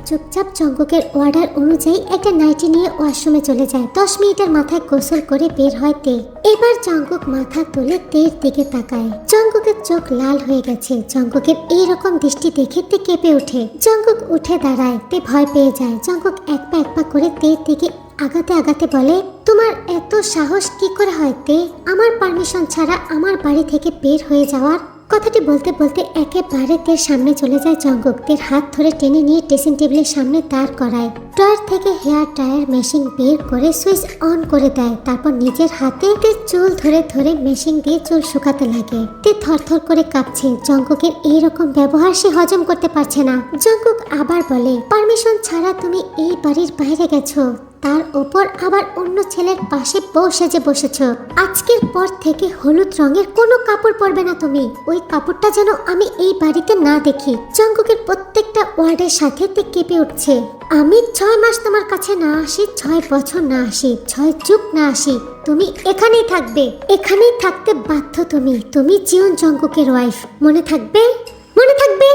চুপচাপ জঙ্কুকের অর্ডার অনুযায়ী একটা নাইটি নিয়ে ওয়াশরুমে চলে যায়। 10 মিনিটের মাথায় গোসল করে বের হয় তে। এবার জঙ্কুক মাথা তুলে তের দিকে তাকায়। জঙ্কুকের চোখ লাল হয়ে গেছে। জঙ্কুকের এইরকম দৃষ্টি দেখে তে কেঁপে ওঠে। জঙ্কুক উঠে দাঁড়ায়, তে ভয় পেয়ে যায়। জঙ্কুক এক পা করে তের দিকে আগাতে আগাতে বলে, তোমার এত সাহস কি করে হয় তে, আমার পারমিশন ছাড়া আমার বাড়ি থেকে বের হয়ে যাওয়ার? কথাটি বলতে বলতে একেবারে তের সামনে চলে যায় জঙ্কুক। তের হাত ধরে টেনে নিয়ে ড্রেসিং টেবিলের সামনে দাঁড় করায়। ড্রয়ার থেকে হেয়ার ড্রায়ার মেশিন বের করে সুইচ অন করে দেয়। তারপর নিজের হাতে তের চুল ধরে ধরে মেশিন দিয়ে চুল শুকাতে লাগে। তে থরথর করে কাঁপছে। জঙ্কুকের এইরকম ব্যবহার সে হজম করতে পারছে না। জঙ্কুক আবার বলে, পারমিশন ছাড়া তুমি এই বাড়ির বাইরে গেছো, তার ওপর আবার অন্য ছেলের পাশে বউ সেজে বসেছ। আজকের পর থেকে হলুদ রঙের কোনো কাপড় পরবে না তুমি। ওই কাপড়টা যেন আমি এই বাড়িতে না দেখি। জঙ্কুকের প্রত্যেকটা ওয়ার্ডের সাথে তে কেঁপে উঠছে। আমি 6 মাস তোমার কাছে না আসি, 6 বছর না আসি, 6 যুগ না আসি, তুমি এখানেই থাকবে, এখানেই থাকতে বাধ্য তুমি। তুমি জীবন জঙ্কুকের ওয়াইফ, মনে থাকবে? মনে থাকবে?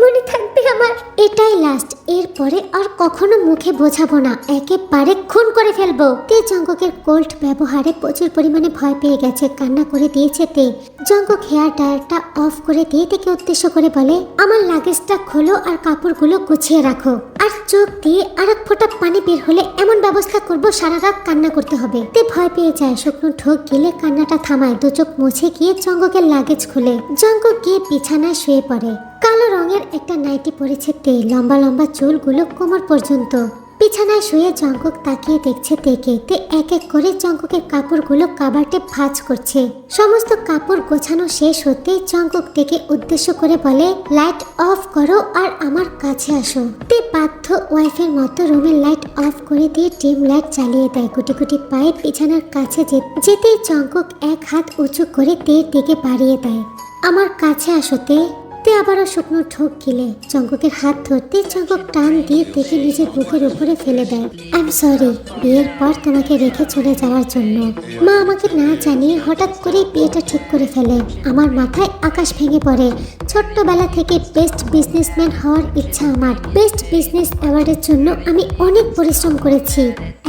মনে থাকবে আমার? এটাই লাস্ট, এরপরে আর কখনো মুখে বোঝাবো না, একেবারে খুন করে ফেলবো। তে জঙ্গকের কোল্ড ব্যবহারে প্রচুর পরিমাণে ভয় পেয়ে গেছে, কান্না করে দিয়েছে তে। জঙ্গক হেয়ার ড্রায়ারটা অফ করে দিয়ে তেকে উদ্দেশ্য করে বলে, আমার লাগেজটা খোলো আর কাপড়গুলো গুছিয়ে রাখো, আর চোখ দিয়ে আর এক ফোঁটা পানি বের হলে এমন ব্যবস্থা করব সারা রাত কান্না করতে হবে। তে ভয় পেয়ে যায়, শুকনো ঢোক গিলে কান্নাটা থামায়, দু চোখ মুছে গিয়ে জঙ্গকের লাগেজ খুলে জঙ্গক গিয়ে বিছানায় শুয়ে পড়ে। কালো রঙের একটা নাইটি পরেছে তে, লম্বা লম্বা চুলগুলো কোমর পর্যন্ত। বিছানায় শুয়ে জঙ্গক তাকিয়ে দেখছে তেকে। তে এক এক করে জঙ্গকের কাপড়গুলো কাবার্টে ভাঁজ করছে। সমস্ত কাপড় গোছানো শেষ হতেই জঙ্গক তেকে উদ্দেশ্য করে বলে, লাইট অফ করো আর আমার কাছে আসো। তে বাধ্য ওয়াইফের মতো রুমের লাইট অফ করে দিয়ে ডিম লাইট জ্বালিয়ে দেয়। গুটি গুটি পায়ে বিছানার কাছে যেতেই জঙ্গক এক হাত উঁচু করে তের দিকে বাড়িয়ে দেয়। আমার কাছে আসো তে। তে আবারও শুকনো ঢোক গিলে জঙ্গকের হাত ধরতে জঙ্গক টান দিয়ে তেকে নিজের বুকের উপরে ফেলে দেয়। আই এম সরি বিয়ের পর তোমাকে রেখে চলে যাওয়ার জন্য। মা আমাকে না জানিয়ে হঠাৎ করে বিয়েটা ঠিক করে ফেলে। আমার মাথায় আকাশ ভেঙে পড়ে। ছোট্টবেলা থেকে বেস্ট বিজনেসম্যান হওয়ার ইচ্ছা আমার। বেস্ট বিজনেস অ্যাওয়ার্ডের জন্য আমি অনেক পরিশ্রম করেছি।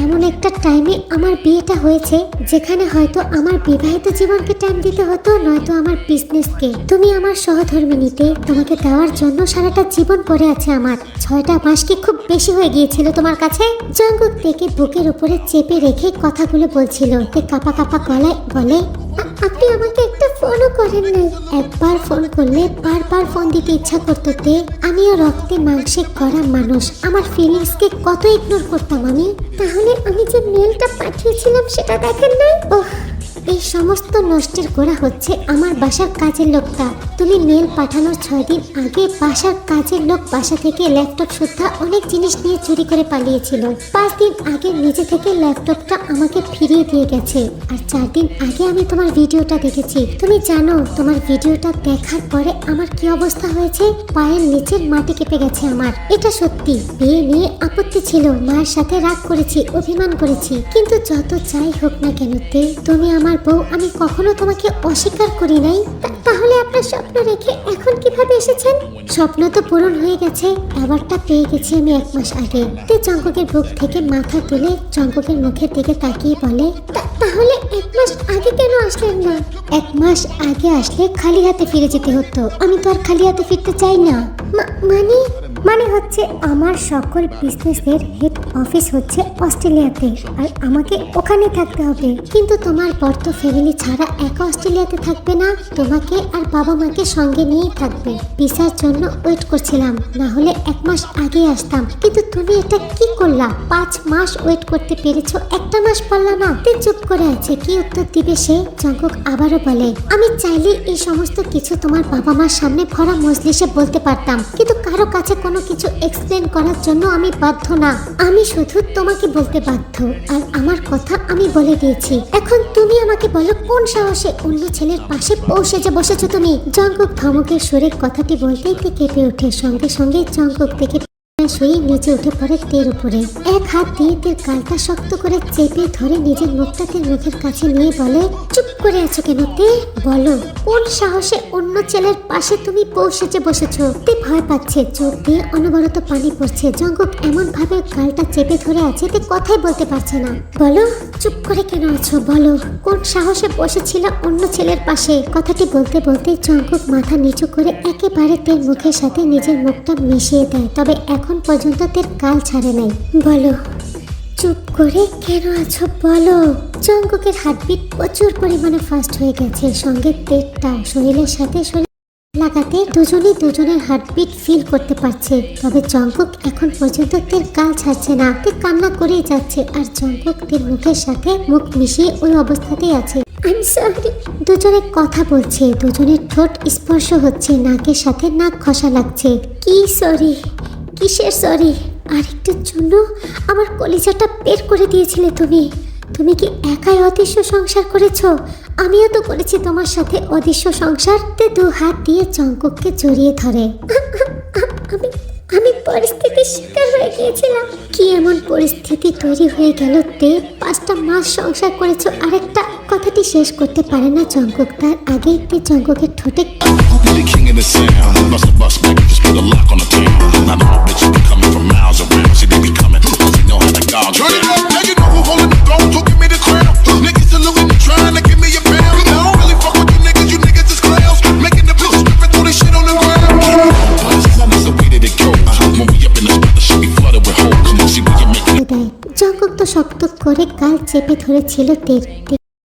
এমন একটা টাইমে আমার বিয়েটা হয়েছে যেখানে হয়তো আমার বিবাহিত জীবনকে টাইম দিতে হতো, নয়তো আমার বিজনেসকে। তুমি আমার সহধর্মিণীতে, তোমাকে দেওয়ার জন্য সারাটা জীবন পড়ে আছে আমার। 6টা মাস কি খুব বেশি হয়ে গিয়েছিল তোমার কাছে? জঙ্গক তেকে বুকের উপরে চেপে রেখে কথাগুলো বলছিল। তে কাপা কাপা গলায় বলে, আপনি আমাকে একটা ফোনও করেন নাই। একবার ফোন করলে বারবার ফোন দিতে ইচ্ছা করতো তে। আমিও রক্তে মাংসে করা মানুষ, আমার ফিলিংসকে কত ইগনোর করতাম আমি। তাহলে আমি যে মেলটা পাঠিয়েছিলাম সেটা দেখেন নাই? ওহ, এই সমস্ত নষ্টের গোড়া হচ্ছে আমার বাসার কাজের লোকটা। তুমি মেল পাঠানোর 6 দিন আগে বাসার কাজের লোক বাসা থেকে ল্যাপটপ সুদ্ধা অনেক জিনিস নিয়ে চুরি করে পালিয়েছিল। 5 দিন আগে নিজে থেকে ল্যাপটপটা আমাকে ফিরিয়ে দিয়ে গেছে। আর 4 দিন আগে আমি তোমার ভিডিওটা দেখেছি। তুমি জানো তোমার ভিডিওটা দেখার পরে আমার কি অবস্থা হয়েছে? পায়ের নিচের মাটি কেঁপে গেছে আমার। এটা সত্যি। বিয়ে নিয়ে আপত্তি ছিল, মায়ের সাথে রাগ করেছি, অভিমান করেছি, কিন্তু যত যাই হোক না কেন তে, তুমি আমার বউ, আমি কখনো তোমাকে অস্বীকার করি নাই। তাহলে আপনার স্বপ্ন রেখে এখন কিভাবে এসেছেন? স্বপ্ন তো পূরণ হয়ে গেছে, অ্যাওয়ার্ডটা পেয়ে গেছি আমি 1 মাস আগে। তে জঙ্গকের বুক থেকে মাথা তুলে জঙ্গকের মুখের দিকে তাকিয়ে বলে, তাহলে 1 মাস আগে কেন আসলেন না? 1 মাস আগে আসলে খালি হাতে ফিরে যেতে হতো। আমি তো আর খালি হাতে ফিরতে চাই না। মানে হচ্ছে আমার সকল বিজনেসের হেড অফিস হচ্ছে অস্ট্রেলিয়াতে, আর আমাকে ওখানে থাকতে হবে। কিন্তু তোমার বর তো ফ্যামিলি ছাড়া একা অস্ট্রেলিয়াতে থাকবে না, তোমাকে আর বাবা মাকে সঙ্গে নিয়েই থাকবে। ভিসার জন্য ওয়েট করছিলাম, না হলে 1 মাস আগে আসতাম। কিন্তু তুমি এটা কি করলা? 5 মাস ওয়েট করতে পেরেছো, 1টা মাস পারলা না। তে চুপ করে আছে, কি উত্তর দিবে সে? জঙ্গক আবারও বলে, আমি চাইলে এই সমস্ত কিছু তোমার বাবা মার সামনে ভরা মজলিসে বলতে পারতাম, কিন্তু কারো কাছে কোনো কিছু এক্সপ্লেন করার জন্য আমি বাধ্য না। আমি শুধু তোমাকে বলতে বাধ্য, আর আমার কথা আমি বলে দিয়েছি। এখন তুমি আমাকে বলো, কোন সাহসে অন্য ছেলের পাশে পৌঁছে যে বসেছো তুমি? জঙ্গক ধমকের সুরে কথাটি বলতেই তে কেঁপে ওঠে। সঙ্গে সঙ্গে জঙ্গক থেকে শুয়ে নিচে উঠে পড়ে তের উপরে। এক হাত দিয়ে তের গালটা শক্ত করে চেপে ধরে নিজের মুখটা তের মুখের কাছে নিয়ে বলে, চুপ করে আছো কেন তে? বলো, কোন সাহসে অন্য ছেলের পাশে তুমি পৌঁছেছে বসেছো? তে ভয় পাচ্ছে, চোখ দিয়ে অনবরত পানি পড়ছে। জঙ্গক এমন ভাবে গালটা চেপে ধরে আছে তে কথাই বলতে পারছে না। বলো, চুপ করে কেন আছো? বলো, কোন সাহসে বসেছিল অন্য ছেলের পাশে? কথাটি বলতে বলতে জঙ্গক মাথা নিচু করে একেবারে তের মুখের সাথে নিজের মুখটা মিশিয়ে দেয়। তবে এখন পর্যন্ত তের গাল ছাড়ে নাই। বলো, চুপ করে কেন আছো? বলো। জঙ্গকের হার্টবিট প্রচুর পরিমাণে ফাস্ট হয়ে গেছে, সঙ্গে তেরটা শরীরের সাথে শরীর লাগাতে দুজনেই দুজনের হার্টবিট ফিল করতে পারছে। তবে জঙ্গক এখন পর্যন্ত তের গাল ছাড়ছে না, তে কান্না করেই যাচ্ছে। আর জঙ্গক তের মুখের সাথে মুখ মিশিয়ে ওই অবস্থাতেই আছে। I am sorry. দুজনে কথা বলছে, দুজনের ঠোঁট স্পর্শ হচ্ছে, নাকের সাথে নাক ঘষা লাগছে। কি সরি? কিসের সরি? আরেকটার জন্য আমার কলিজাটা বের করে দিয়েছিলে তুমি। তুমি কি একাই অদৃশ্য সংসার করেছো? আমিও তো করেছি তোমার সাথে অদৃশ্য সংসার। তে 2 হাত দিয়ে জঙ্গককে জড়িয়ে ধরে। আমি পরিস্থিতির শিকার হয়ে গিয়েছিলাম। কি এমন পরিস্থিতি তৈরি হয়ে গেল তে? 5টা মাস সংসার করেছো, আরেকটা কথাটি শেষ করতে পারে না জঙ্কুক, তার আগেই তে জঙ্কুকের ঠোঁটে Who be the king of the sound? Bust a bus back, just put a lock on the town. Now the bitches be coming from miles around. See, they be coming, cause they know how to gouge. Turn it up, now you know who holding the throne. So give me the crown. Niggas saluting and trying to give me a pound. I don't really fuck with you niggas is clowns. Making the bitch strip and throw this shit on the ground. That's the way that it go. When we up in the spot, the shit be flooded with hope. Come on, see we can make it. দেয়। Jungkook তো শক্ত করে গাল চেপে ধরেছিল তীর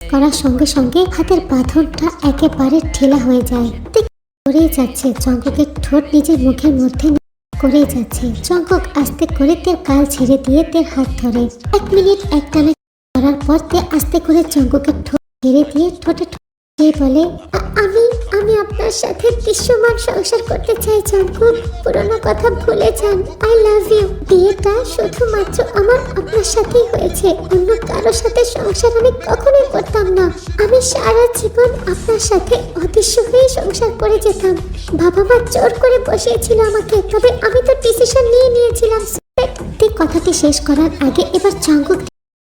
করার সঙ্গে সঙ্গে হাতের বাঁধনটা একেবারে ঢিলা হয়ে যায়। করেই যাচ্ছে জঙ্কুকের ঠোঁট নিজের মুখের মধ্যে করেই যাচ্ছে। জঙ্কুক আস্তে করে তের গাল ছেড়ে দিয়ে তের হাত ধরে 1 মিনিট একটানা করার পর তে আস্তে করে জঙ্কুকের ঠোঁট ছেড়ে দিয়ে ঠোঁটে বলে আমি আপনার সাথে দৃশ্যমান সংসার করতে চাই জঙ্কুক, পুরোনো কথা ভুলে যান। I love you. বিয়েটা শুধুমাত্র আমার আপনার সাথেই হয়েছে, অন্য কারোর সাথে সংসার আমি কখনোই করতাম না। আমি সারা জীবন আপনার সাথে অদৃশ্য হয়ে সংসার করে যেতাম। বাবা মা জোর করে বসিয়েছিল আমাকে, তবে আমি তো ডিসিশন নিয়েছিলাম। কথাটি শেষ করার আগে এবার জঙ্কুক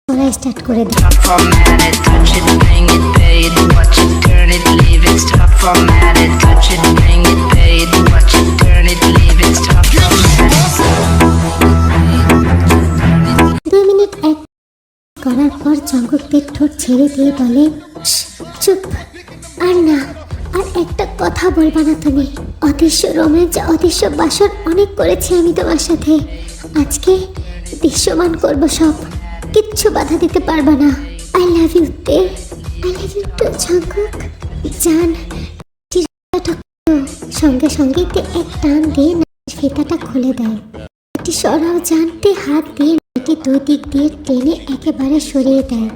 পড়া স্টার্ট করে দেয়। Format it, touch it, bring it, pay it, watch it, turn it, leave it, stop, format it, touch it, bring it, pay it, watch it, turn it, leave it, stop, format it. 2 minute এক করার পর জঙ্কুকের ঠোঁট ছেড়ে দিয়ে বলে, চুপ, আর না, আর একটা কথা বলবা না তুমি। অদৃশ্য রোম্যান্স, অদৃশ্য বাসর অনেক করেছি আমি তোমার সাথে, আজকে দৃশ্যমান করবো সব, কিচ্ছু বাধা দিতে পারবা না। আই লাভ ইউ তে, I love you too Jungkook. জান সঙ্গে সঙ্গে তে এক টান দিয়ে ফিতাটা খুলে দেয়। এটি সরাও জানতে হাত দিয়ে এটি 2 দিক দিয়ে টেনে একেবারে সরিয়ে দেয়।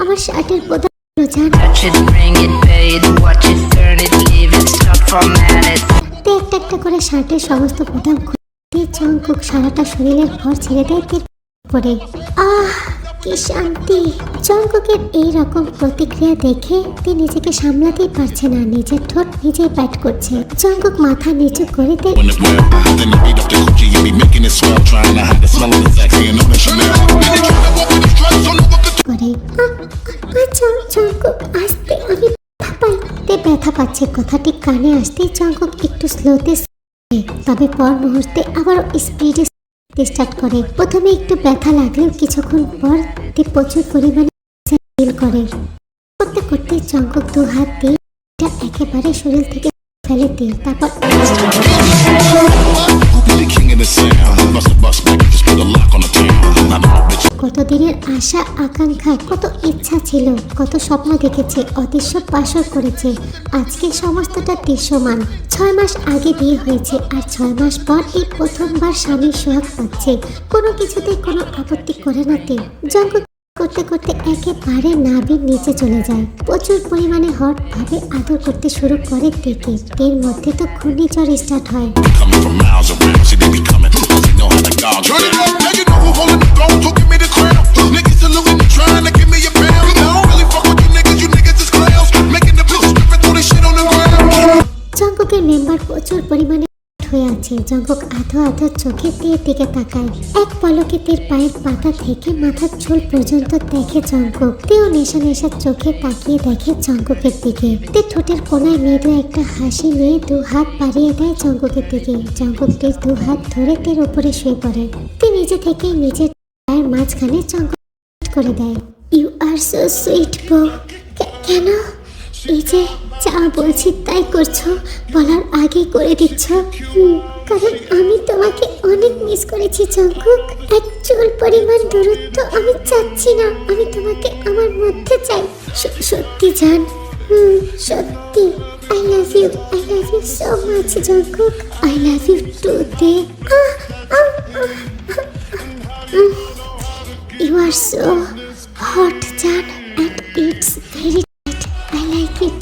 আমার শার্টের বোতাম জান। Touch it, bring it, pay it, watch it, turn it, leave it, stop, format it. তে একটা করে শার্টের সমস্ত বোতাম খুলে দিয়ে জঙ্কুক সারাটা শরীরের ভর ছেড়ে দেয় তীর পরে। কি শান্তি! জঙ্কুকের এই রকম প্রতিক্রিয়া দেখে তে নিজেকে সামলাতেই পারছে না, নিজের ঠোঁট নিজেই প্যাট করছে। জঙ্কুক মাথা নিচু করে দেয় When it well, then you beat up the coochie, you be making it swell, trying to hide the smell of the sexy and on the Chanel. Then you try to walk with the drugs, so no one could করে। Jungkook আসতে আমি ব্যথা পাই। তে ব্যথা পাচ্ছে কথাটি কানে আসতেই জঙ্কুক একটু স্লোতে, তবে পর মুহূর্তে আবারও স্পিডে স্টার্ট করে। প্রথমে একটু ব্যথা লাগলেও কিছুক্ষণ পর তে প্রচুর পরিমাণে ফিল করে। করতে করতে জঙ্কুক 2 হাত দিয়ে একেবারে শরীর থেকে ফেলে দিয়ে তারপর Who be the king of the sound? Bust a bus back, just put a lock on the town. Now the bitch কতদিনের আশা আকাঙ্ক্ষা, কত ইচ্ছা ছিল, কত স্বপ্ন দেখেছে, অদৃশ্য বাসর করেছে, আজকে সমস্তটা দৃশ্যমান। 6 মাস আগে বিয়ে হয়েছে আর 6 মাস পর এই প্রথমবার স্বামীর সোহাগ পাচ্ছে। কোনো কিছুতে কোনো আপত্তি করে না তে। জঙ্কুক করতে করতে একেবারে নাভির নিচে চলে যায়। প্রচুর পরিমাণে হট ভাবে আদর করতে শুরু করে তেকে। এর মধ্যে তো ঘূর্ণিঝড় স্টার্ট হয়। coming from miles around. See, they be coming, cause they know how to gouge. Turn it up, now you know who holding the throne. So give me the crown. Niggas saluting and trying to give me a pound. I don't really fuck with you niggas is clowns. Making the bitch strip and throw this shit on the ground. জঙ্কুকের member প্রচুর পরিমাণে হয়ে আছে। Jungkook আধো চোখে তের দিকে তাকায়। এক পলকে তের পায়ের পাতা থেকে মাথার চুল পর্যন্ত দেখে জঙ্কুক। তেও নেশা চোখে তাকিয়ে দেখে জঙ্কুকের দিকে। তে ঠোঁটের কোনায় মৃদু একটা হাসি নিয়ে 2 হাত বাড়িয়ে দেয় জঙ্কুকের দিকে। জঙ্কুক তের 2 হাত ধরে তের উপরে শুয়ে পড়ে। তে নিজে থেকেই নিজের পায়ের মাঝখানে জঙ্কুক করে দেয়। ইউ আর সো সুইট বউ। কেন? এই যে যা বলছি তাই করছো, বলার আগে করে দিচ্ছ। কারণ আমি তোমাকে অনেক মিস করেছি জঙ্কুক। এক চুল পরিমাণ দূরত্ব আমি চাচ্ছি না, আমি তোমাকে আমার মধ্যে চাই। সত্যি জান, সত্যি। I love you so much Jungkook. I love you too তে। ইউ আর সো হট জান, and it's very I like it.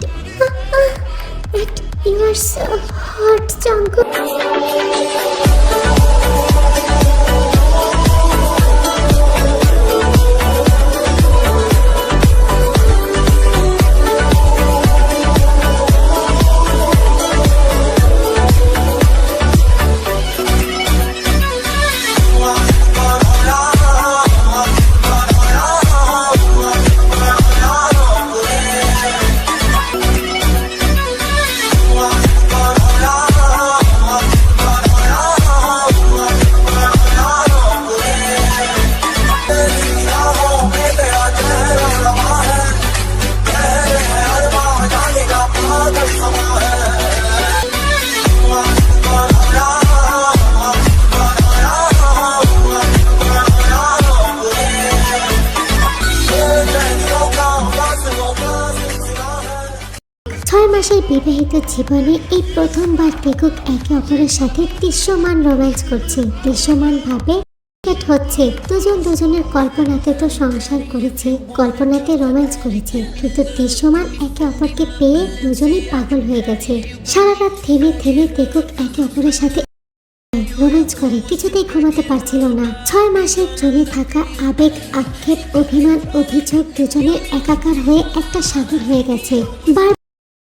And you are so hot, Jungkook. মাসের বিবাহিত জীবনে এই প্রথমবার তেকুক একে অপরের সাথে দৃশ্যমান রোম্যান্স করছে। দৃশ্যমান ভাবে হচ্ছে দুজনের কল্পনাতে তো সংসার করেছে, কল্পনাতে রোম্যান্স করেছে, কিন্তু দৃশ্যমান একে অপরকে পেয়ে দুজনেই পাগল হয়ে গেছে। সারা রাত থেমে থেমে তেকুক একে অপরের সাথে রোম্যান্স করে কিছুতেই ঘুমাতে পারছিল না। 6 মাসের জমে থাকা আবেগ, আক্ষেপ, অভিমান, অভিযোগ দুজনের একাকার হয়ে একটা সাগর হয়ে গেছে।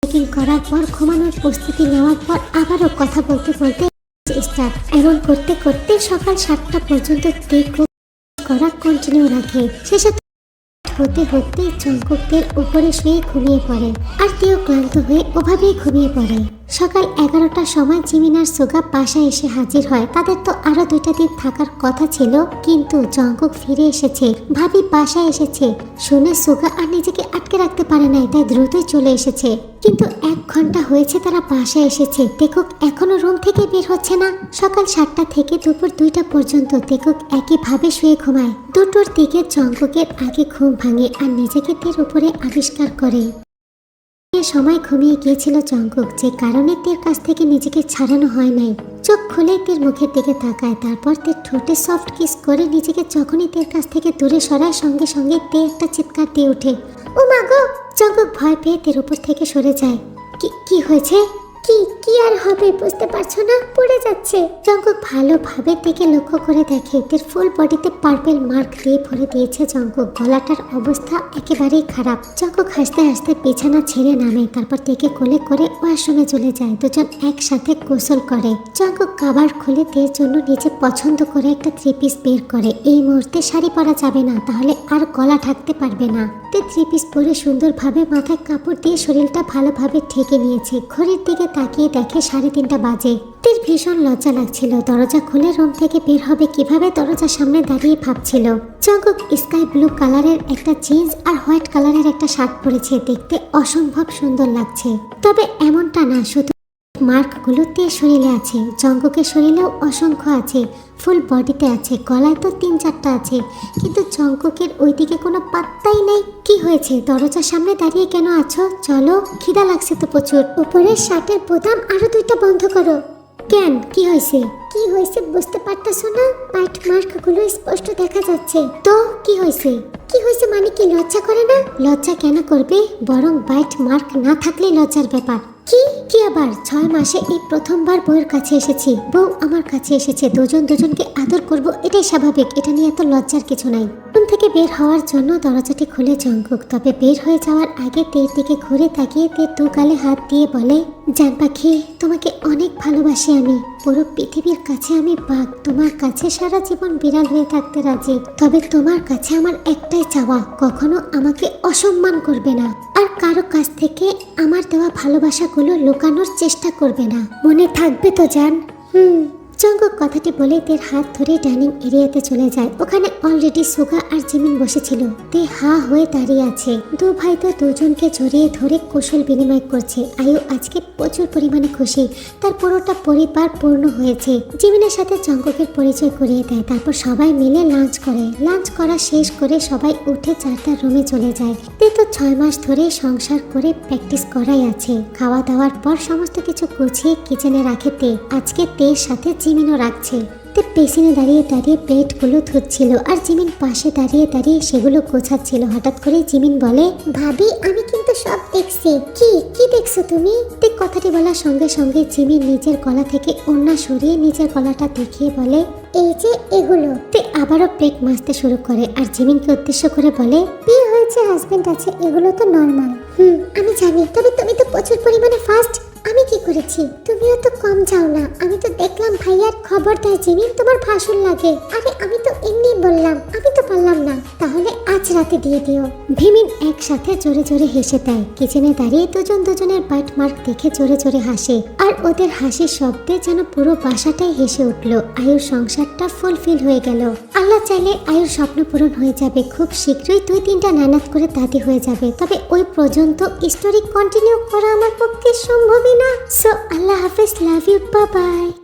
চেকিং করার পর, ঘুমানোর প্রস্তুতি নেওয়ার পর আবারও কথা বলতে বলতে স্টার্ট। এমন করতে করতে সকাল 7টা পর্যন্ত তেকুক করা কন্টিনিউ রাখে। শেষে হতে হতে জঙ্কুকের উপরে শুয়ে ঘুমিয়ে পড়ে, আর তেও ক্লান্ত হয়ে ওভাবেই ঘুমিয়ে পড়ে। সকাল 11টার সময় জিমিন আর সুগা বাসায় এসে হাজির হয়। তাদের তো আরো 2টা দিন থাকার কথা ছিল, কিন্তু জঙ্কুক ফিরে এসেছে, ভাবি বাসায় এসেছে শুনে সুগা আর নিজেকে আটকে রাখতে পারে নাই, তাই দ্রুতই চলে এসেছে। কিন্তু 1 ঘন্টা হয়েছে তারা বাসায় এসেছে, তেকুক এখনো রুম থেকে বের হচ্ছে না। সকাল 7টা থেকে দুপুর 2টা পর্যন্ত তেকুক একইভাবে শুয়ে ঘুমায়। 2টোর দিকে জঙ্কুকের আগে ঘুম ভাঙে আর নিজেকে তের উপরে আবিষ্কার করে। সময় ঘুমিয়ে গিয়েছিল জঙ্কুক, যে কারণে তের কাছ থেকে নিজেকে ছাড়ানো হয় নাই। চোখ খুলে তের মুখের দিকে তাকায়, তারপর তের ঠোঁটে সফট কিস করে নিজেকে যখনই তের কাছ থেকে দূরে সরায়, সঙ্গে সঙ্গে তে একটা চিৎকার দিয়ে ওঠে, ও মা গো! জঙ্কুক ভয় পেয়ে তের উপর থেকে সরে যায়। কি হয়েছে? কি আর হবে বুঝতে পারছো না? পড়ে যাচ্ছে। জঙ্কুক ভালোভাবে তেকে লক্ষ্য করে দেখে তের ফুল বডিতে পার্পল মার্ক দিয়ে ভরে দিয়েছে জঙ্কুক। গলাটার অবস্থা একেবারেই খারাপ। জঙ্কুক হাসতে হাসতে বিছানা ছেড়ে নামে, তারপর তেকে কোলে করে ওয়াশরুমে চলে যায়। দুজন একসাথে গোসল করে। জঙ্কুক কাবার খুলে তের জন্য নিজে পছন্দ করে একটা 3 পিস বের করে। এই মুহূর্তে শাড়ি পরা যাবে না, তাহলে আর গলা ঢাকতে পারবে না। তে 3 পিস পরে সুন্দরভাবে মাথায় কাপড় দিয়ে শরীরটা ভালোভাবে ঢেকে নিয়েছে। ঘড়ির দিকে তাকিয়ে দেখে 3:30 বাজে। তের ভীষণ লজ্জা লাগছিল। দরজা খুলে রুম থেকে বের হবে কিভাবে, দরজার সামনে দাঁড়িয়ে ভাবছিল। জঙ্কুক স্কাই ব্লু কালারের একটা জিন্স আর হোয়াইট কালারের একটা শার্ট পরেছে, দেখতে অসম্ভব সুন্দর লাগছে। তবে এমনটা না, শুধু মার্কগুলো তের শরীরে আছে, জঙ্কুকের শরীরেও অসংখ্য আছে, ফুল বডিতে আছে, গলায় তো 3-4টা আছে, কিন্তু জঙ্কুকের ওইদিকে কোনো পাত্তাই নেই। কি হয়েছে? দরজার সামনে দাঁড়িয়ে কেন আছো? চলো, খিদা লাগছে তো প্রচুর। উপরের শার্টের বোতাম আরো 2টা বন্ধ করো। কেন? কি হয়েছে? কি হয়েছে বুঝতে পারতেছো না? বাইট মার্কগুলো স্পষ্ট দেখা যাচ্ছে। তো কি হয়েছে? কি হয়েছে মানে কি? লজ্জা করে না? লজ্জা কেন করবে? বরং বাইট মার্ক না থাকলে লজ্জার ব্যাপার। কি আবার? 6 মাসে এই প্রথমবার বউয়ের কাছে এসেছি, বউ আমার কাছে এসেছে, দুজনকে আদর করব, এটাই স্বাভাবিক, এটা নিয়ে এত লজ্জার কিছু নাই। রুম থেকে বের হওয়ার জন্য দরজাটি খুলে জঙ্কুক, তবে বের হয়ে যাওয়ার আগে তের দিকে ঘুরে তাকিয়ে তের 2 গালে হাত দিয়ে বলে, জান পাখি, তোমাকে অনেক ভালোবাসি আমি। পুরো পৃথিবীর কাছে আমি বাঘ, তোমার কাছে সারা জীবন বিড়াল হয়ে থাকতে রাজি। তবে তোমার কাছে আমার একটাই চাওয়া, কখনো আমাকে অসম্মান করবে না, আর কারো কাছ থেকে আমার দেওয়া ভালোবাসাগুলো লুকানোর চেষ্টা করবে না। মনে থাকবে তো জান? জঙ্কুক কথাটি বলে তের হাত ধরে ডাইনিং এরিয়াতে চলে যায়। ওখানে অলরেডি সুগা আর জিমিন বসেছিল। তে হা হয়ে দাঁড়িয়ে আছে। 2 ভাই তো দুজনকে জড়িয়ে ধরে কুশল বিনিময় করছে। আয়ু আজকে প্রচুর পরিমাণে খুশি, তার পুরোটা পরিবার পূর্ণ হয়েছে। জিমিনের সাথে জঙ্কুকের পরিচয় করিয়ে দেয়, তারপর সবাই মিলে লাঞ্চ করে। লাঞ্চ করা শেষ করে সবাই উঠে যার রুমে চলে যায়। তে তো 6 মাস ধরে সংসার করে প্র্যাকটিস করাই আছে। খাওয়া দাওয়ার পর সমস্ত কিছু গুছিয়ে কিচেনে রাখে তে। আজকে তের সাথে জিমিনও রাখছে। তে পেছনে দাঁড়িয়ে দাঁড়িয়ে প্লেটগুলো ধুচ্ছিল, আর জিমিন পাশে দাঁড়িয়ে দাঁড়িয়ে সেগুলো গোছাচ্ছিল। হঠাৎ করে জিমিন বলে, ভাবি আমি কিন্তু সব দেখছি। কি দেখছো তুমি? তে কথাটি বলার সঙ্গে সঙ্গে জিমিন নিজের গলা থেকে ওড়না সরিয়ে নিজের গলাটা দেখিয়ে বলে, এই যে এগুলো। তে আবারও প্লেট মাজতে শুরু করে, আর জিমিনকে উদ্দেশ্য করে বলে, বিয়ে হয়েছে, হাজবেন্ড আছে, এগুলো তো নর্মাল। আমি জানি, তবে তুমি তো প্রচুর পরিমাণে ফাস্ট। আমি কি করেছি? তুমিও তো কম যাও না। আমি তো দেখলাম ভাইয়ার। খবরদার জিমিন, তোমার ভাষণ লাগে। আরে আমি তো এমনি বললাম, আমি তো পারলাম না। তাহলে আজ রাতে দিয়ে দিও। ভিমিন একসাথে জোরে জোরে হেসে দেয়। কিচেনে দাঁড়িয়ে দুজনের বাইট মার্ক দেখে জোরে জোরে হাসে, আর ওদের হাসির শব্দে যেন পুরো বাসাটাই হেসে উঠলো। আয়ুর সংসারটা ফুলফিল হয়ে গেল। আল্লাহ চাইলে আয়ুর স্বপ্ন পূরণ হয়ে যাবে। খুব শীঘ্রই 2-3টা নানাত করে দাদি হয়ে যাবে। তবে ওই পর্যন্ত স্টোরি কন্টিনিউ করা আমার পক্ষে সম্ভবই না। সো আল্লাহ হাফেজ, লাভ ইউ, বাই বাই।